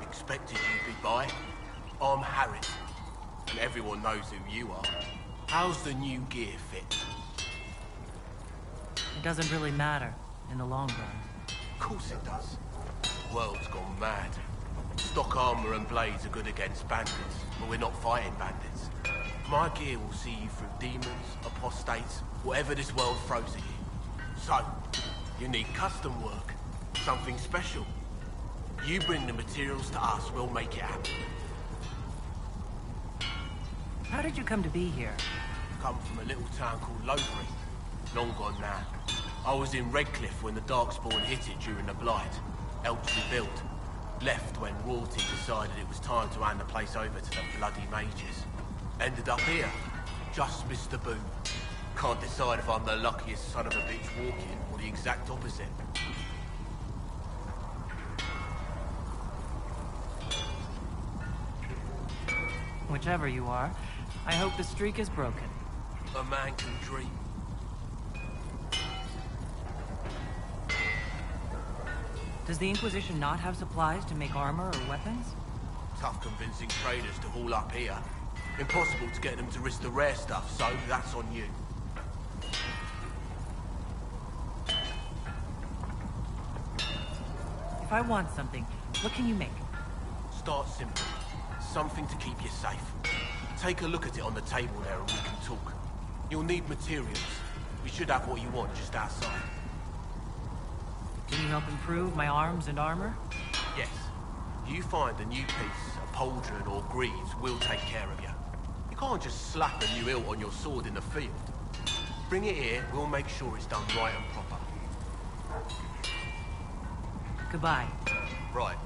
Expected you'd be by. I'm Harris, and everyone knows who you are. How's the new gear fit? It doesn't really matter in the long run. Of course it does. World's gone mad. Stock armor and blades are good against bandits, but we're not fighting bandits. My gear will see you through demons, apostates, whatever this world throws at you. So, you need custom work, something special. You bring the materials to us, we'll make it happen. How did you come to be here? Come from a little town called Lowbury. Long gone now. I was in Redcliffe when the Darkspawn hit it during the Blight. Helped rebuild. Left when Rorty decided it was time to hand the place over to the bloody mages. Ended up here. Just missed the boom. Can't decide if I'm the luckiest son of a bitch walking or the exact opposite. Whichever you are, I hope the streak is broken. A man can dream. Does the Inquisition not have supplies to make armor or weapons? Tough convincing traders to haul up here. Impossible to get them to risk the rare stuff, so that's on you. If I want something, what can you make? Start simple. Something to keep you safe. Take a look at it on the table there and we can talk. You'll need materials. We should have what you want just outside. Can you help improve my arms and armor? Yes. You find a new piece, a pauldron or greaves, we'll take care of you. You can't just slap a new hilt on your sword in the field. Bring it here, we'll make sure it's done right and proper. Goodbye. Right.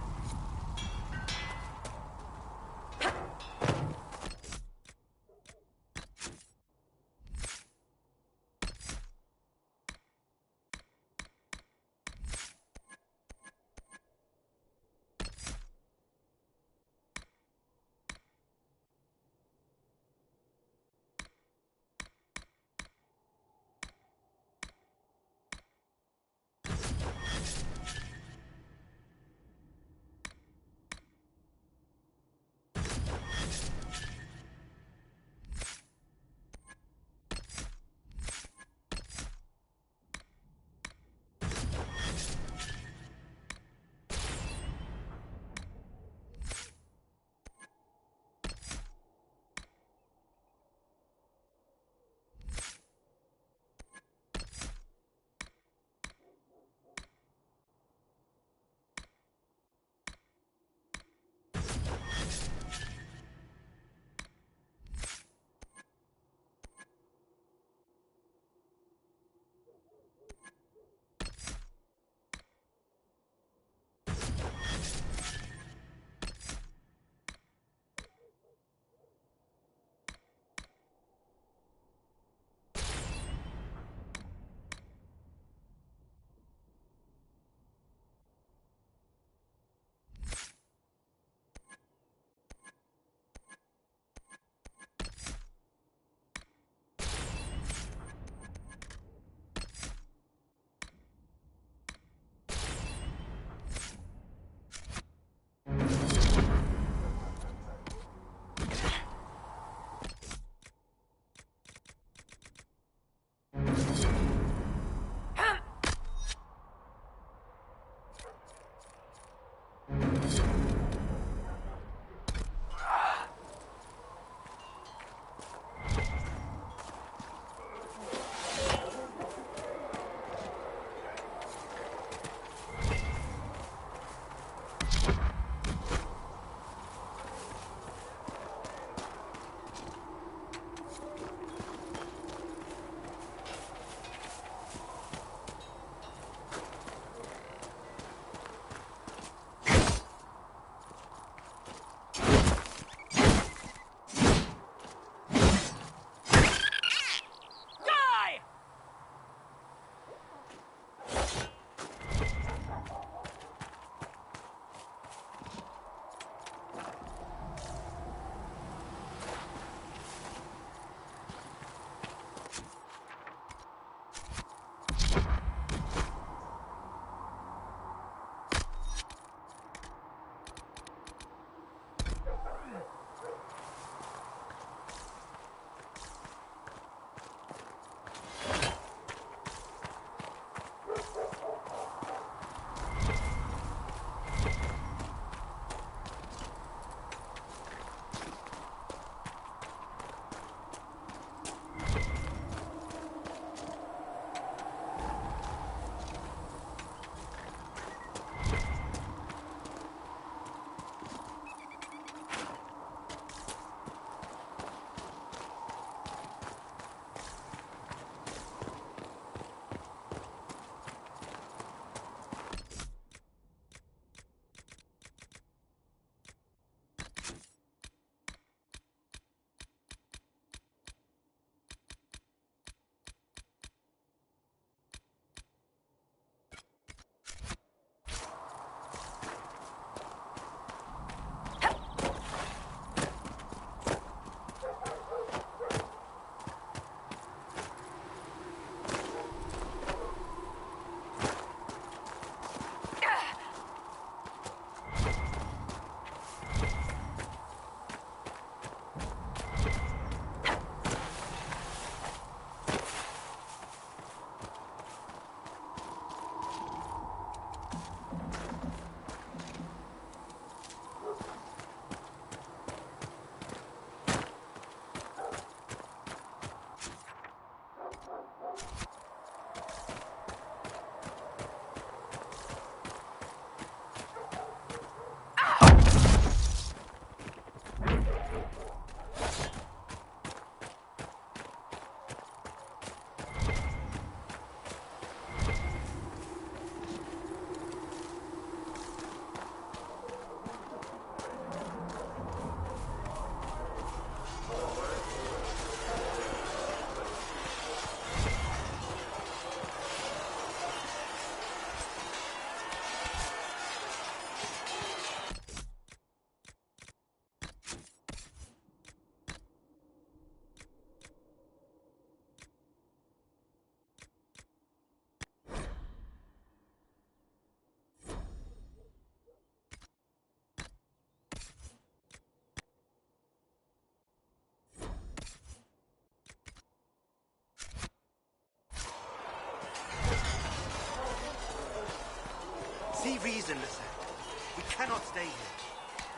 We cannot stay here.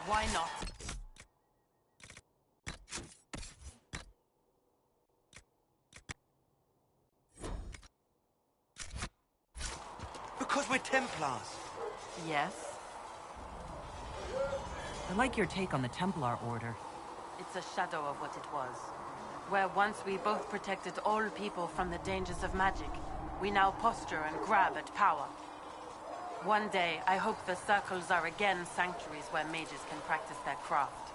Why not? Because we're Templars. Yes. I like your take on the Templar Order. It's a shadow of what it was. Where once we both protected all people from the dangers of magic, we now posture and grab at power. One day, I hope the circles are again sanctuaries where mages can practice their craft.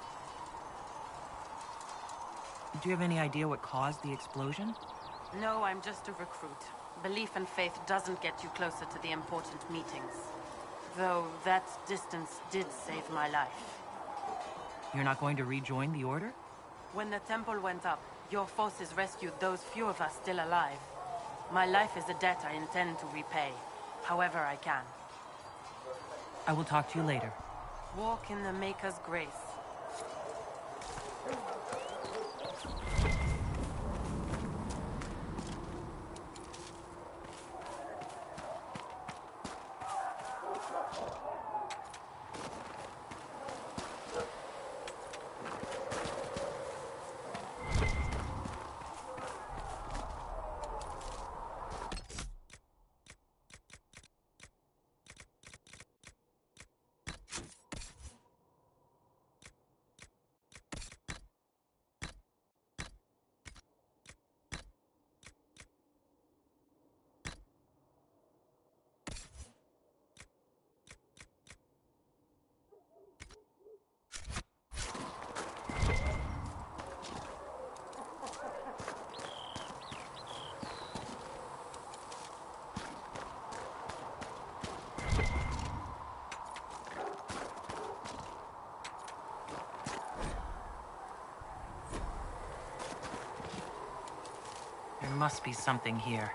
Do you have any idea what caused the explosion? No, I'm just a recruit. Belief and faith doesn't get you closer to the important meetings. Though that distance did save my life. You're not going to rejoin the Order? When the temple went up, your forces rescued those few of us still alive. My life is a debt I intend to repay, however I can. I will talk to you later. Walk in the Maker's grace. There must be something here.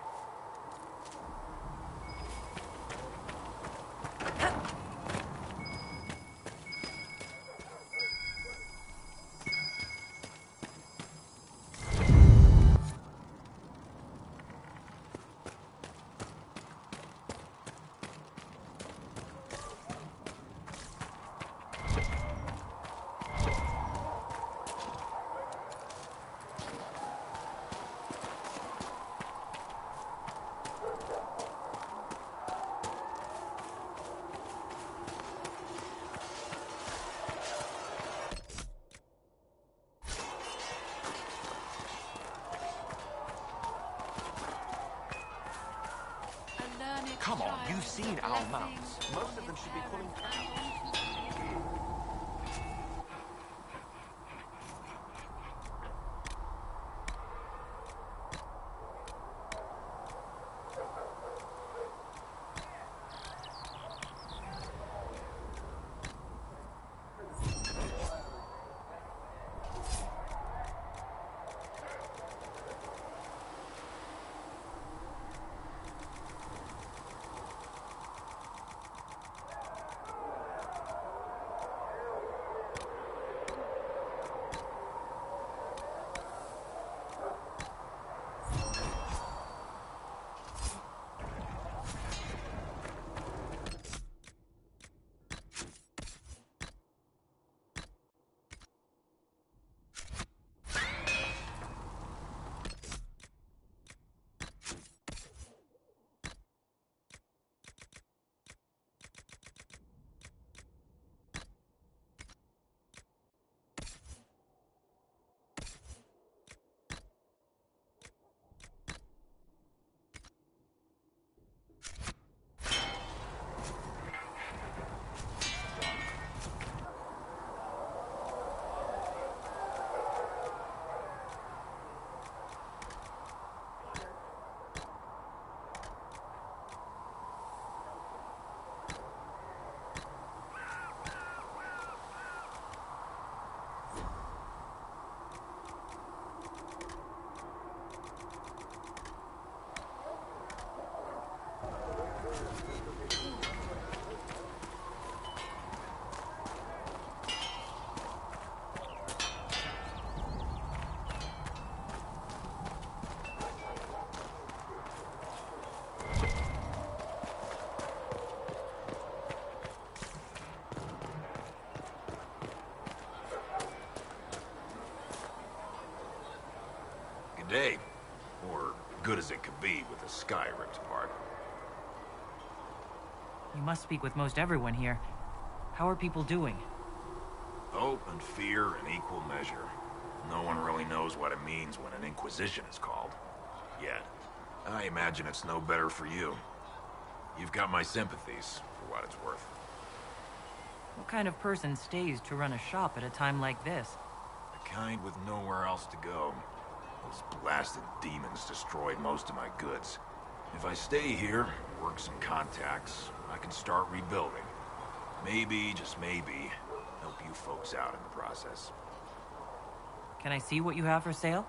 Come on, you've seen our mounts. Most of them should be pulling cows. day. Or good as it could be with the sky ripped apart. You must speak with most everyone here. How are people doing? Hope and fear in equal measure. No one really knows what it means when an inquisition is called. Yet. I imagine it's no better for you. You've got my sympathies, for what it's worth. What kind of person stays to run a shop at a time like this? The kind with nowhere else to go. Those blasted demons destroyed most of my goods. If I stay here, work some contacts, I can start rebuilding. Maybe, just maybe, help you folks out in the process. Can I see what you have for sale?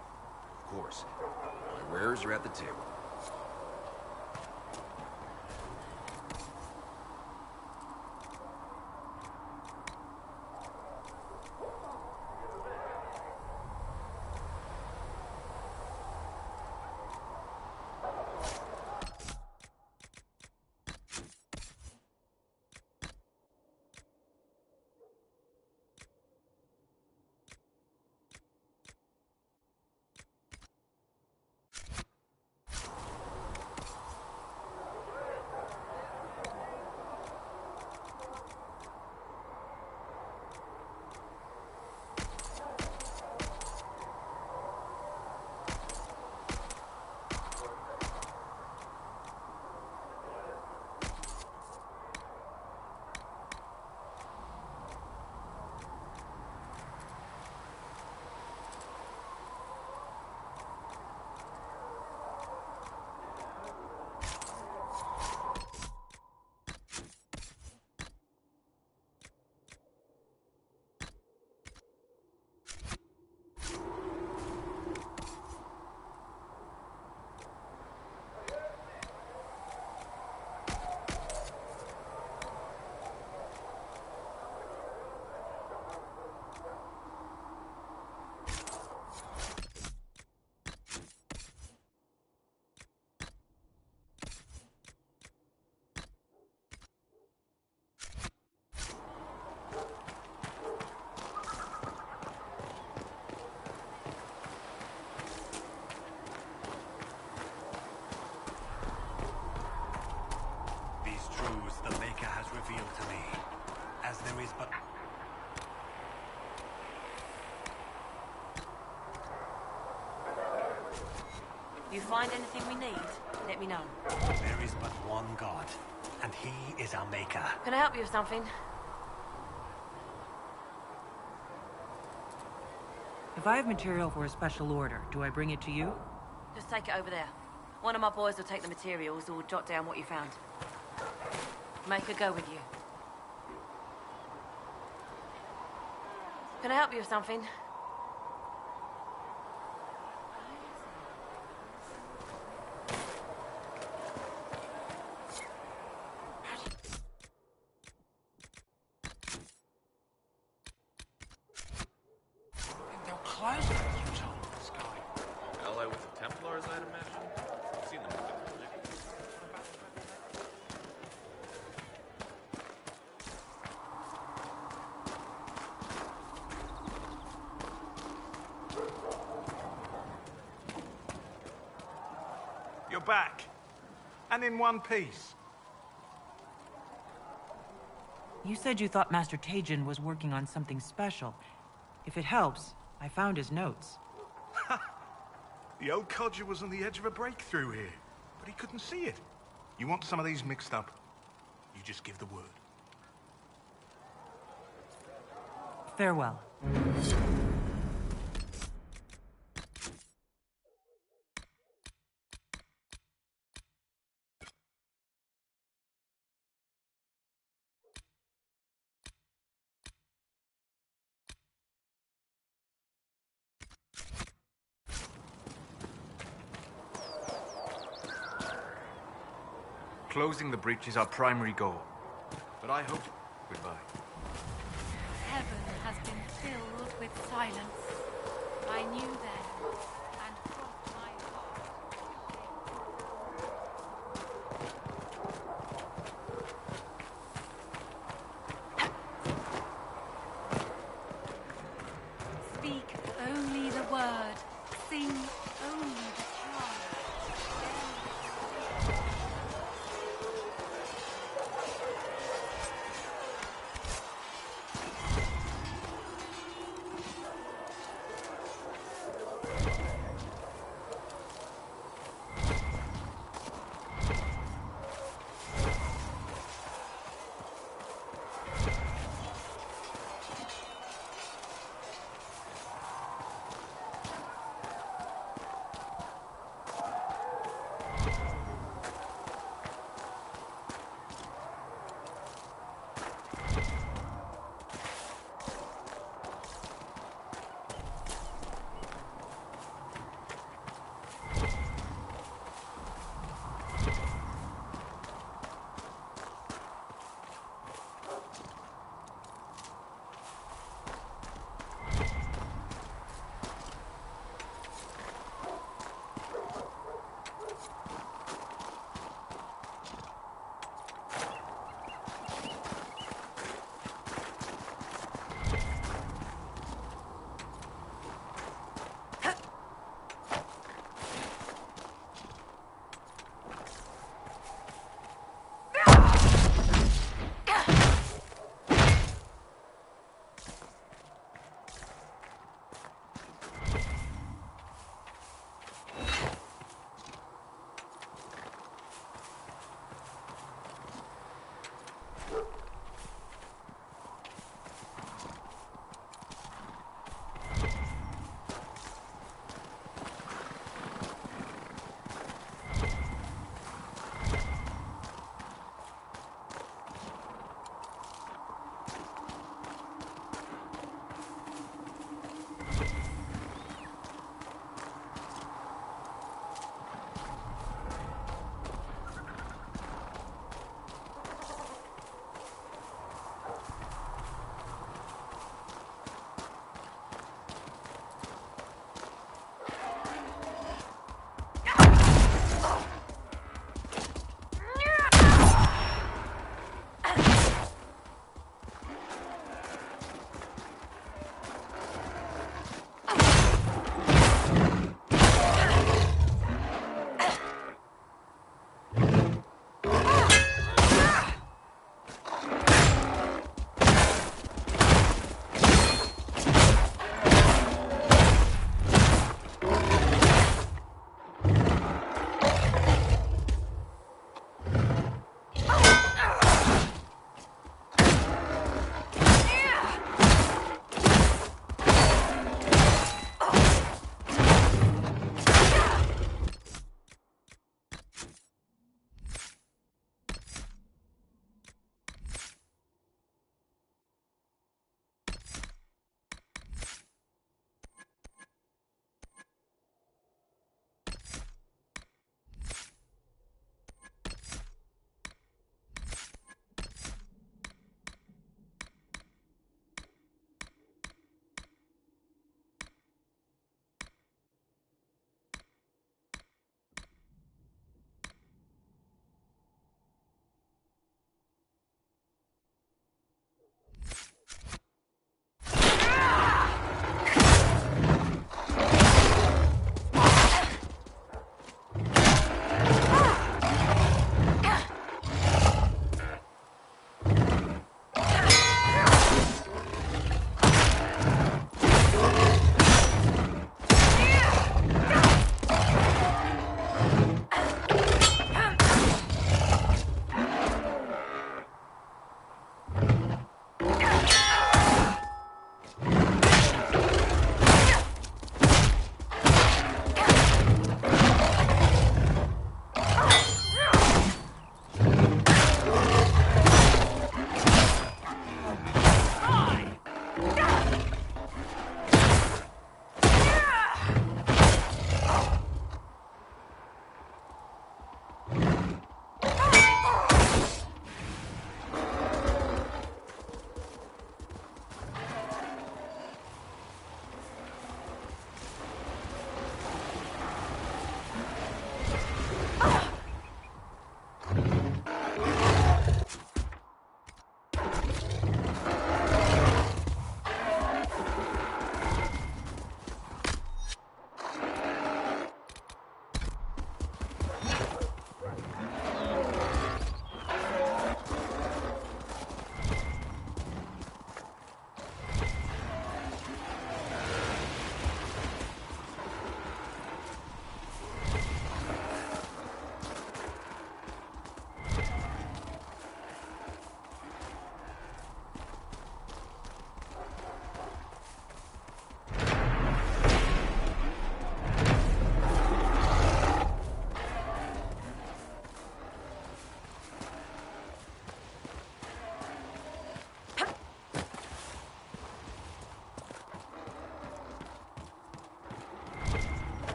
Of course. My wares are at the table. Revealed to me, as there is but... You find anything we need, let me know. There is but one God, and he is our maker. Can I help you with something? If I have material for a special order, do I bring it to you? Just take it over there. One of my boys will take the materials or jot down what you found. Make her go with you. Can I help you with something? They'll close it, you told me, this guy. LA with the Templars, I'd imagine. I've seen them moving. You're back. And in one piece. You said you thought Master Tajin was working on something special. If it helps, I found his notes. The old codger was on the edge of a breakthrough here, but he couldn't see it. You want some of these mixed up? You just give the word. Farewell. Closing the breach is our primary goal. But I hope... Goodbye. Heaven has been filled with silence. I knew then, and crossed my heart. Speak only the word. Sing only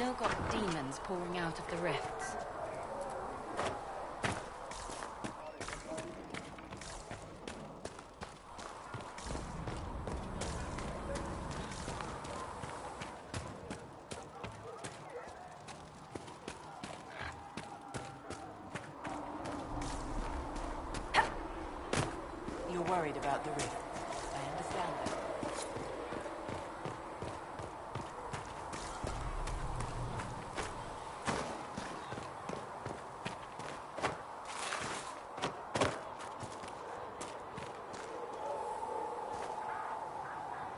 still got demons pouring out of the rifts. You're worried about the rift. I understand that.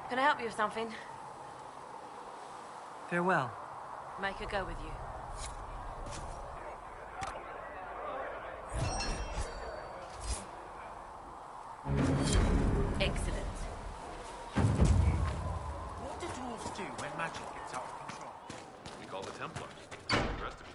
Can I help you with something? Farewell. Make her go with you. Excellent. What do dwarves do when magic gets out of control? We call the Templars. The rest of you.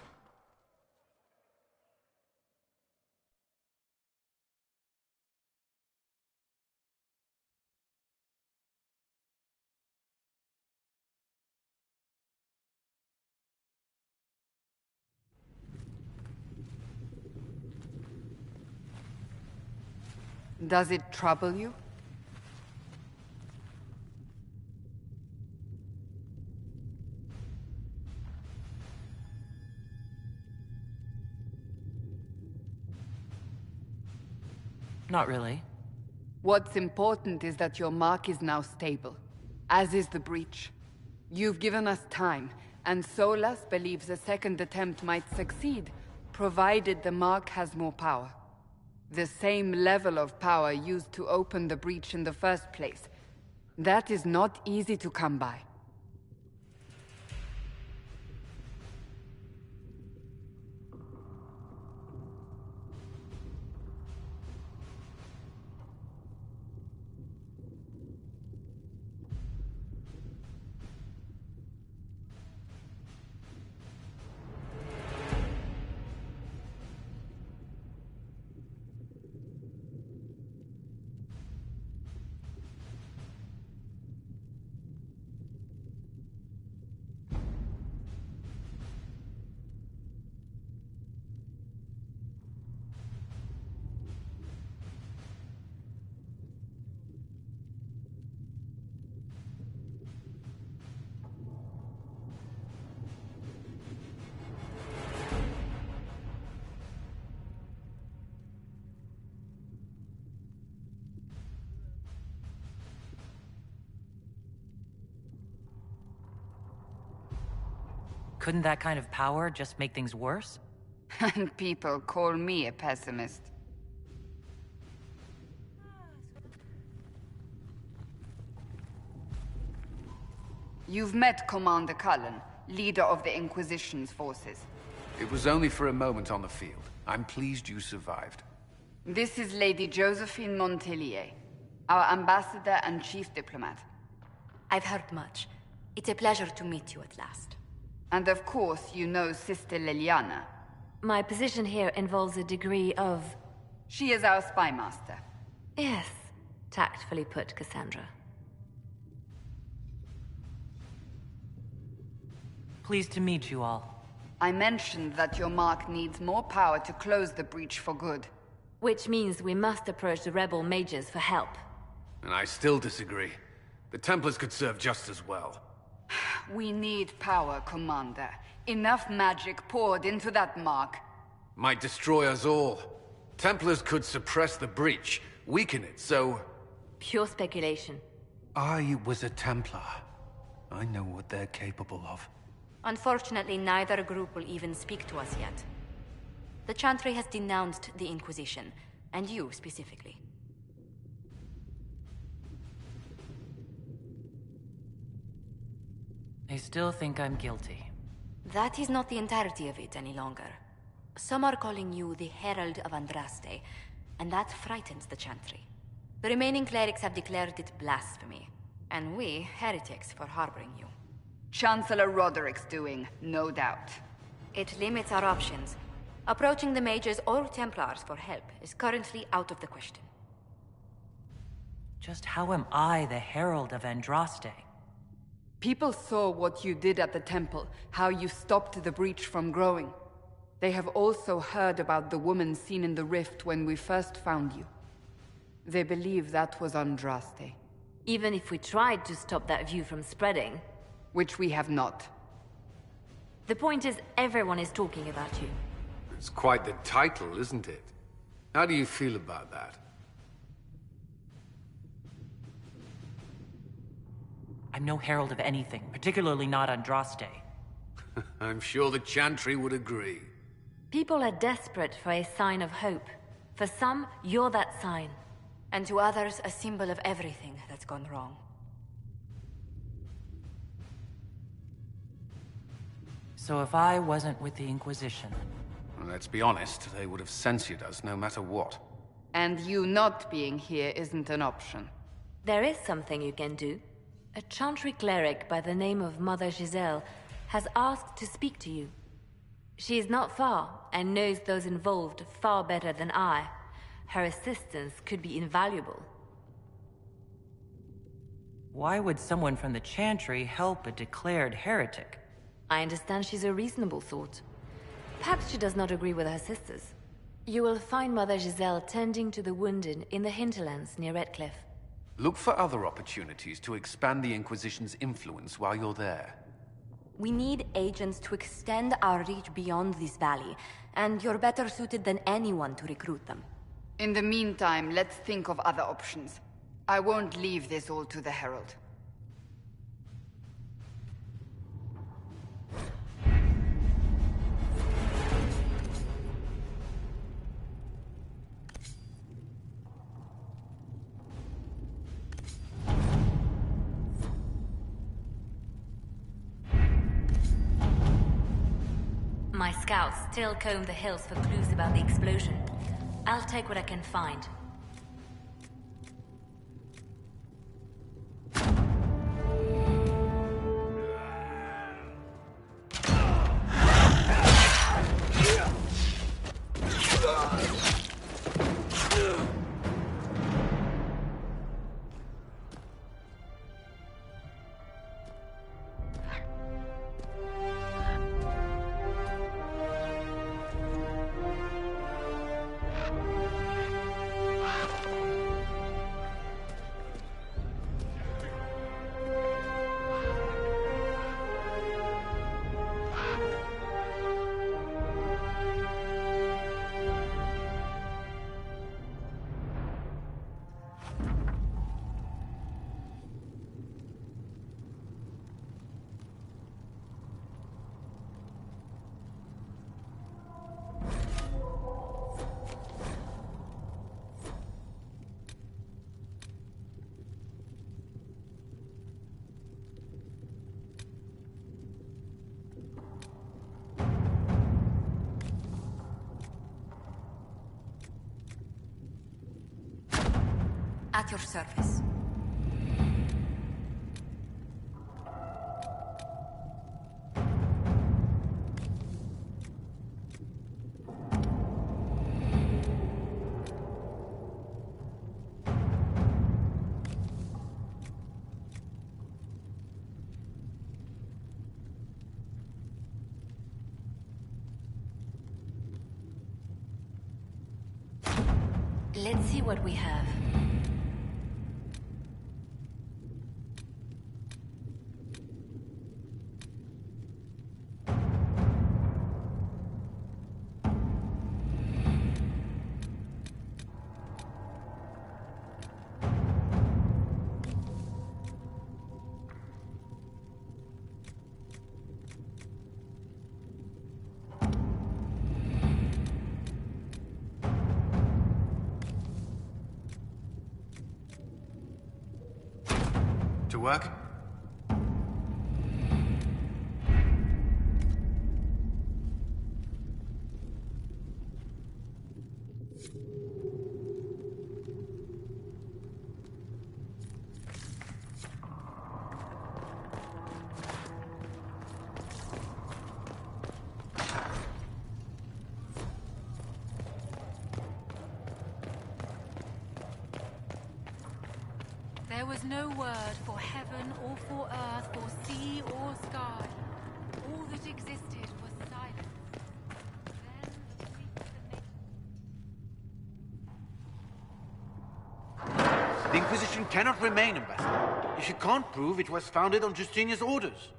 Does it trouble you? Not really. What's important is that your mark is now stable, as is the breach. You've given us time, and Solas believes a second attempt might succeed, provided the mark has more power. The same level of power used to open the breach in the first place. That is not easy to come by. Couldn't that kind of power just make things worse? And people call me a pessimist. You've met Commander Cullen, leader of the Inquisition's forces. It was only for a moment on the field. I'm pleased you survived. This is Lady Josephine Montelier, our ambassador and chief diplomat. I've heard much. It's a pleasure to meet you at last. And of course, you know Sister Liliana. My position here involves a degree of... She is our spy master. Yes, tactfully put, Cassandra. Pleased to meet you all. I mentioned that your mark needs more power to close the breach for good. Which means we must approach the rebel mages for help. And I still disagree. The Templars could serve just as well. We need power, Commander. Enough magic poured into that mark. Might destroy us all. Templars could suppress the breach, weaken it, so... Pure speculation. I was a Templar. I know what they're capable of. Unfortunately, neither group will even speak to us yet. The Chantry has denounced the Inquisition, and you specifically. They still think I'm guilty. That is not the entirety of it any longer. Some are calling you the Herald of Andraste, and that frightens the Chantry. The remaining clerics have declared it blasphemy, and we, heretics, for harboring you. Chancellor Roderick's doing, no doubt. It limits our options. Approaching the mages or Templars for help is currently out of the question. Just how am I the Herald of Andraste? People saw what you did at the temple, how you stopped the breach from growing. They have also heard about the woman seen in the rift when we first found you. They believe that was Andraste. Even if we tried to stop that view from spreading... Which we have not. The point is, everyone is talking about you. It's quite the title, isn't it? How do you feel about that? I'm no herald of anything, particularly not Andraste. I'm sure the Chantry would agree. People are desperate for a sign of hope. For some, you're that sign. And to others, a symbol of everything that's gone wrong. So if I wasn't with the Inquisition... Well, let's be honest, they would have censored us no matter what. And you not being here isn't an option. There is something you can do. A Chantry cleric by the name of Mother Giselle has asked to speak to you. She is not far, and knows those involved far better than I. Her assistance could be invaluable. Why would someone from the Chantry help a declared heretic? I understand she's a reasonable sort. Perhaps she does not agree with her sisters. You will find Mother Giselle tending to the wounded in the hinterlands near Redcliffe. Look for other opportunities to expand the Inquisition's influence while you're there. We need agents to extend our reach beyond this valley, and you're better suited than anyone to recruit them. In the meantime, let's think of other options. I won't leave this all to the Herald. My scouts still comb the hills for clues about the explosion. I'll take what I can find. At your service. Let's see what we have. To work? There There was no word for heaven or for earth, for sea or sky. All that existed was silence. The Inquisition cannot remain, Ambassador, if you can't prove it was founded on Justinian's orders.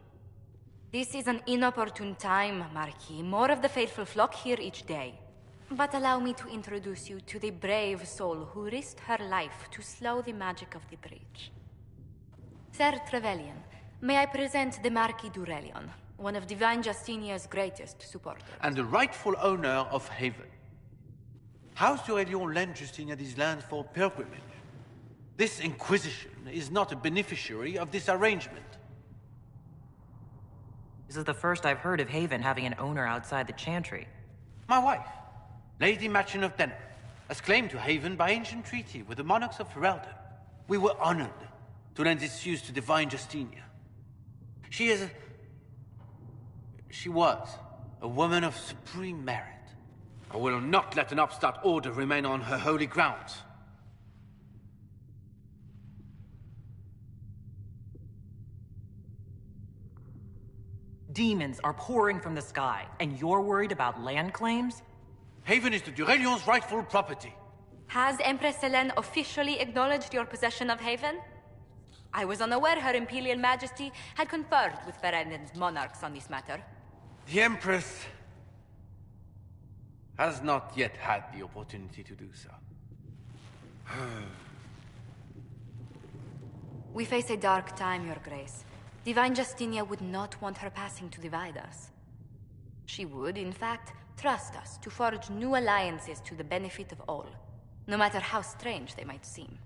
This is an inopportune time, Marquis. More of the faithful flock here each day. But allow me to introduce you to the brave soul who risked her life to slow the magic of the breach. Sir Trevelyan, may I present the Marquis d'Aurelion, one of Divine Justinia's greatest supporters. And the rightful owner of Haven. House d'Aurelion lent Justinia these lands for pilgrimage. This Inquisition is not a beneficiary of this arrangement. This is the first I've heard of Haven having an owner outside the Chantry. My wife, Lady Machin of Denner, has claimed to Haven by ancient treaty with the monarchs of Ferelden. We were honored to lend its use to Divine Justinia. She was a woman of supreme merit. I will not let an upstart order remain on her holy grounds. Demons are pouring from the sky, and you're worried about land claims? Haven is the Durelion's rightful property. Has Empress Selene officially acknowledged your possession of Haven? I was unaware Her Imperial Majesty had conferred with Ferelden's monarchs on this matter. The Empress has not yet had the opportunity to do so. We face a dark time, Your Grace. Divine Justinia would not want her passing to divide us. She would, in fact, trust us to forge new alliances to the benefit of all, no matter how strange they might seem.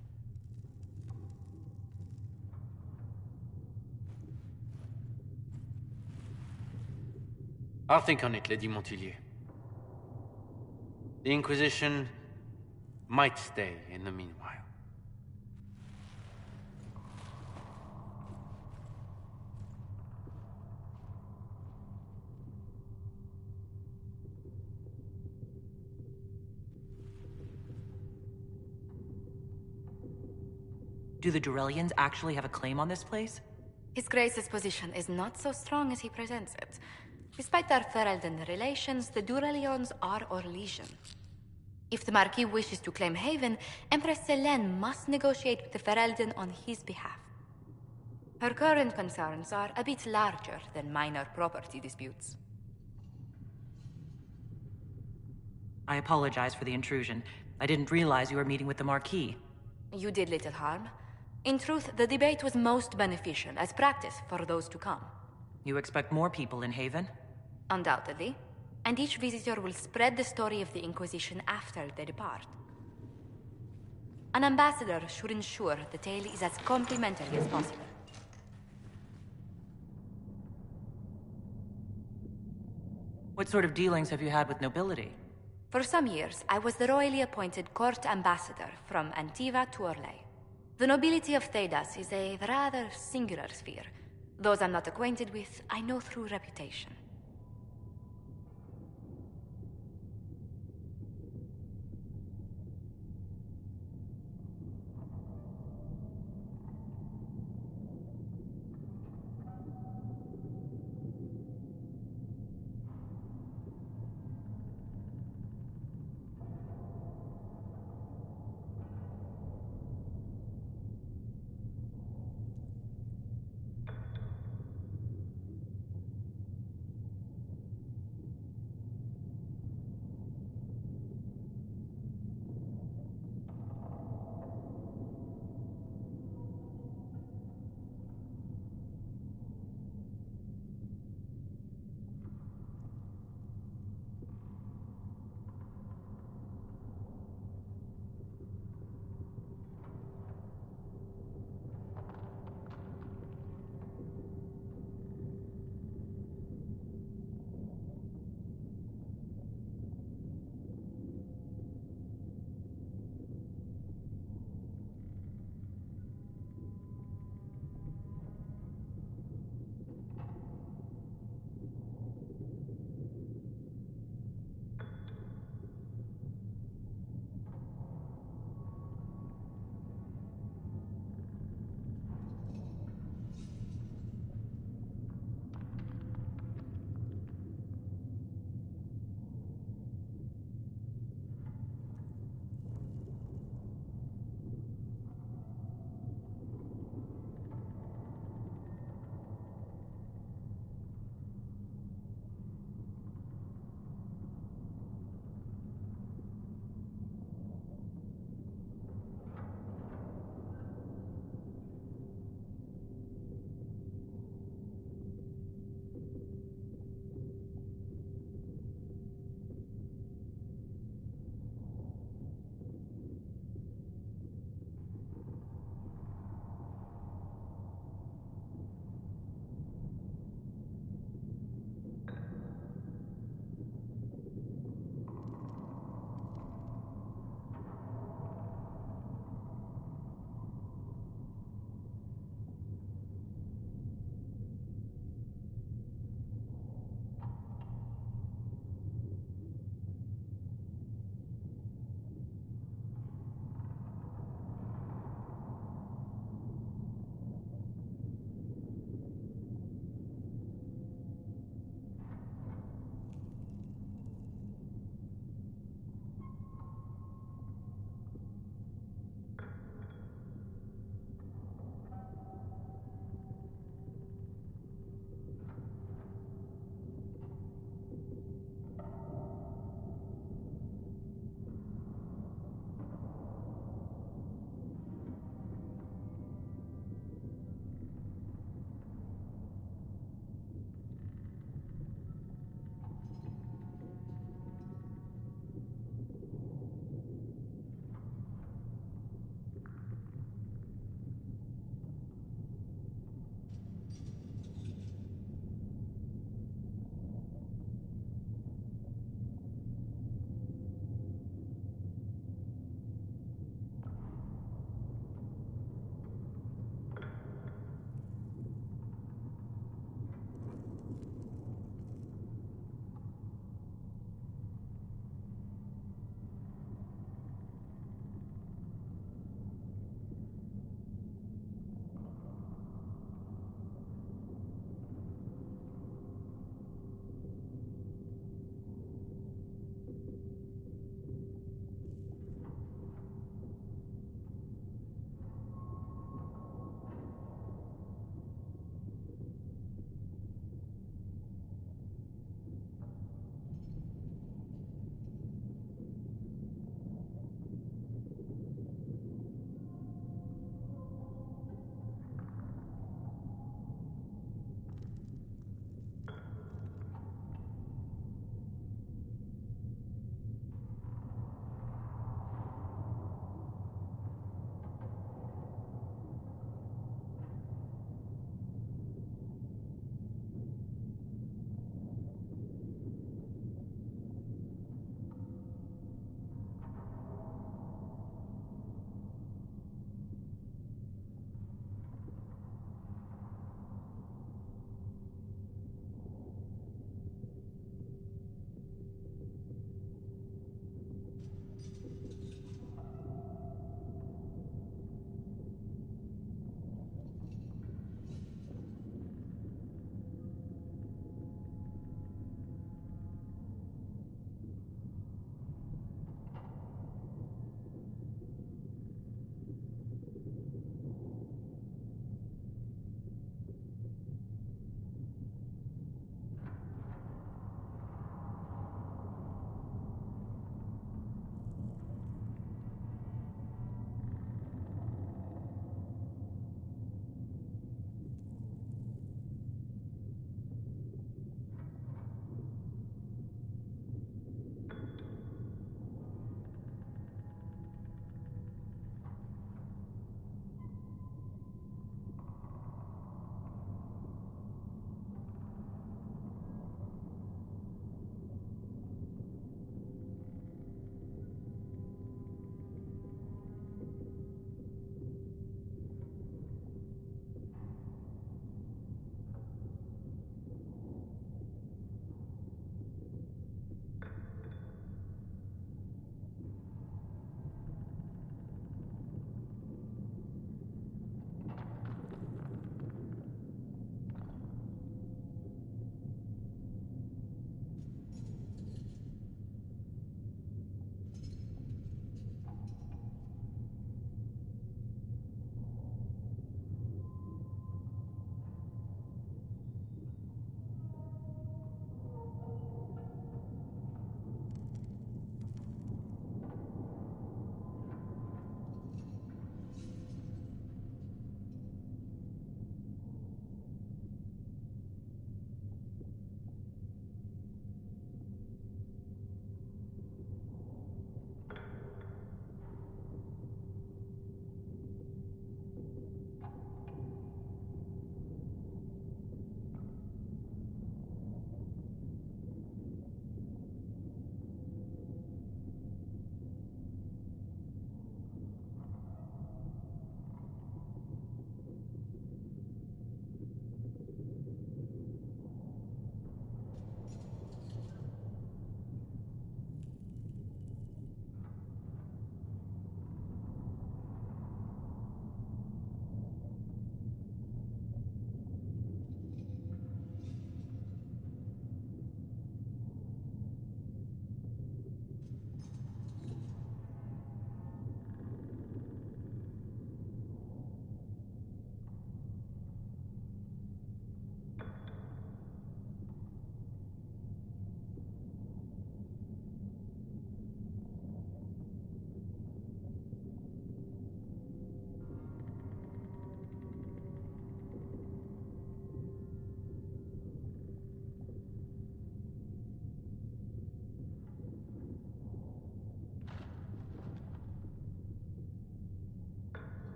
I'll think on it, Lady Montillier. The Inquisition might stay in the meanwhile. Do the Durelians actually have a claim on this place? His Grace's position is not so strong as he presents it. Despite their Ferelden relations, the Durelions are Orlesian. If the Marquis wishes to claim Haven, Empress Selene must negotiate with the Ferelden on his behalf. Her current concerns are a bit larger than minor property disputes. I apologize for the intrusion. I didn't realize you were meeting with the Marquis. You did little harm. In truth, the debate was most beneficial as practice for those to come. You expect more people in Haven? Undoubtedly. And each visitor will spread the story of the Inquisition after they depart. An ambassador should ensure the tale is as complimentary as possible. What sort of dealings have you had with nobility? For some years, I was the royally appointed court ambassador from Antiva to Orlais. The nobility of Thedas is a rather singular sphere. Those I'm not acquainted with, I know through reputation.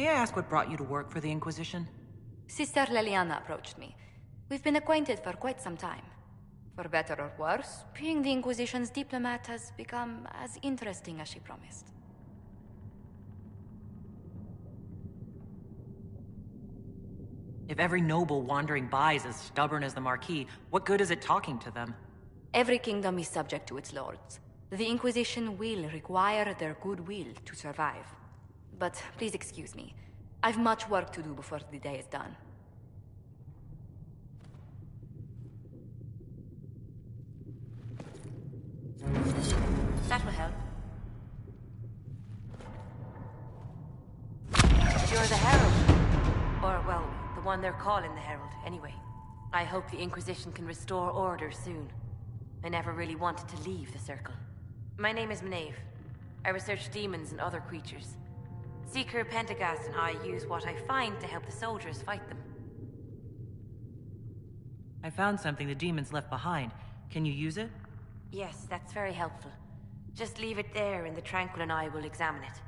May I ask what brought you to work for the Inquisition? Sister Leliana approached me. We've been acquainted for quite some time. For better or worse, being the Inquisition's diplomat has become as interesting as she promised. If every noble wandering by is as stubborn as the Marquis, what good is it talking to them? Every kingdom is subject to its lords. The Inquisition will require their goodwill to survive. But please excuse me. I've much work to do before the day is done. That will help. You're the Herald. Or, well, the one they're calling the Herald, anyway. I hope the Inquisition can restore order soon. I never really wanted to leave the Circle. My name is Maeve. I research demons and other creatures. Seeker Pentagast and I use what I find to help the soldiers fight them. I found something the demons left behind. Can you use it? Yes, that's very helpful. Just leave it there and the Tranquil and I will examine it.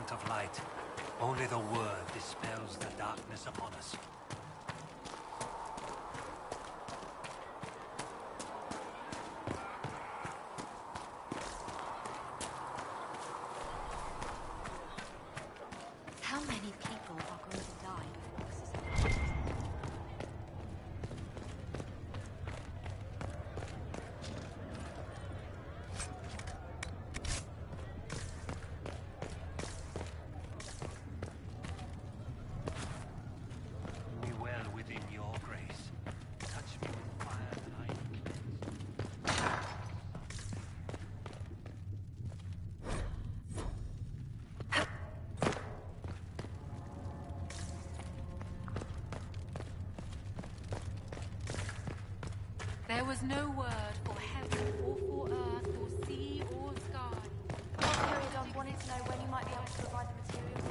Of light. Only the word dispels the darkness upon us. How many people are going to die before this is over? There was no word for heaven, or for earth, or sea, or sky. Period, I wanted to know when you might be able to provide the materials.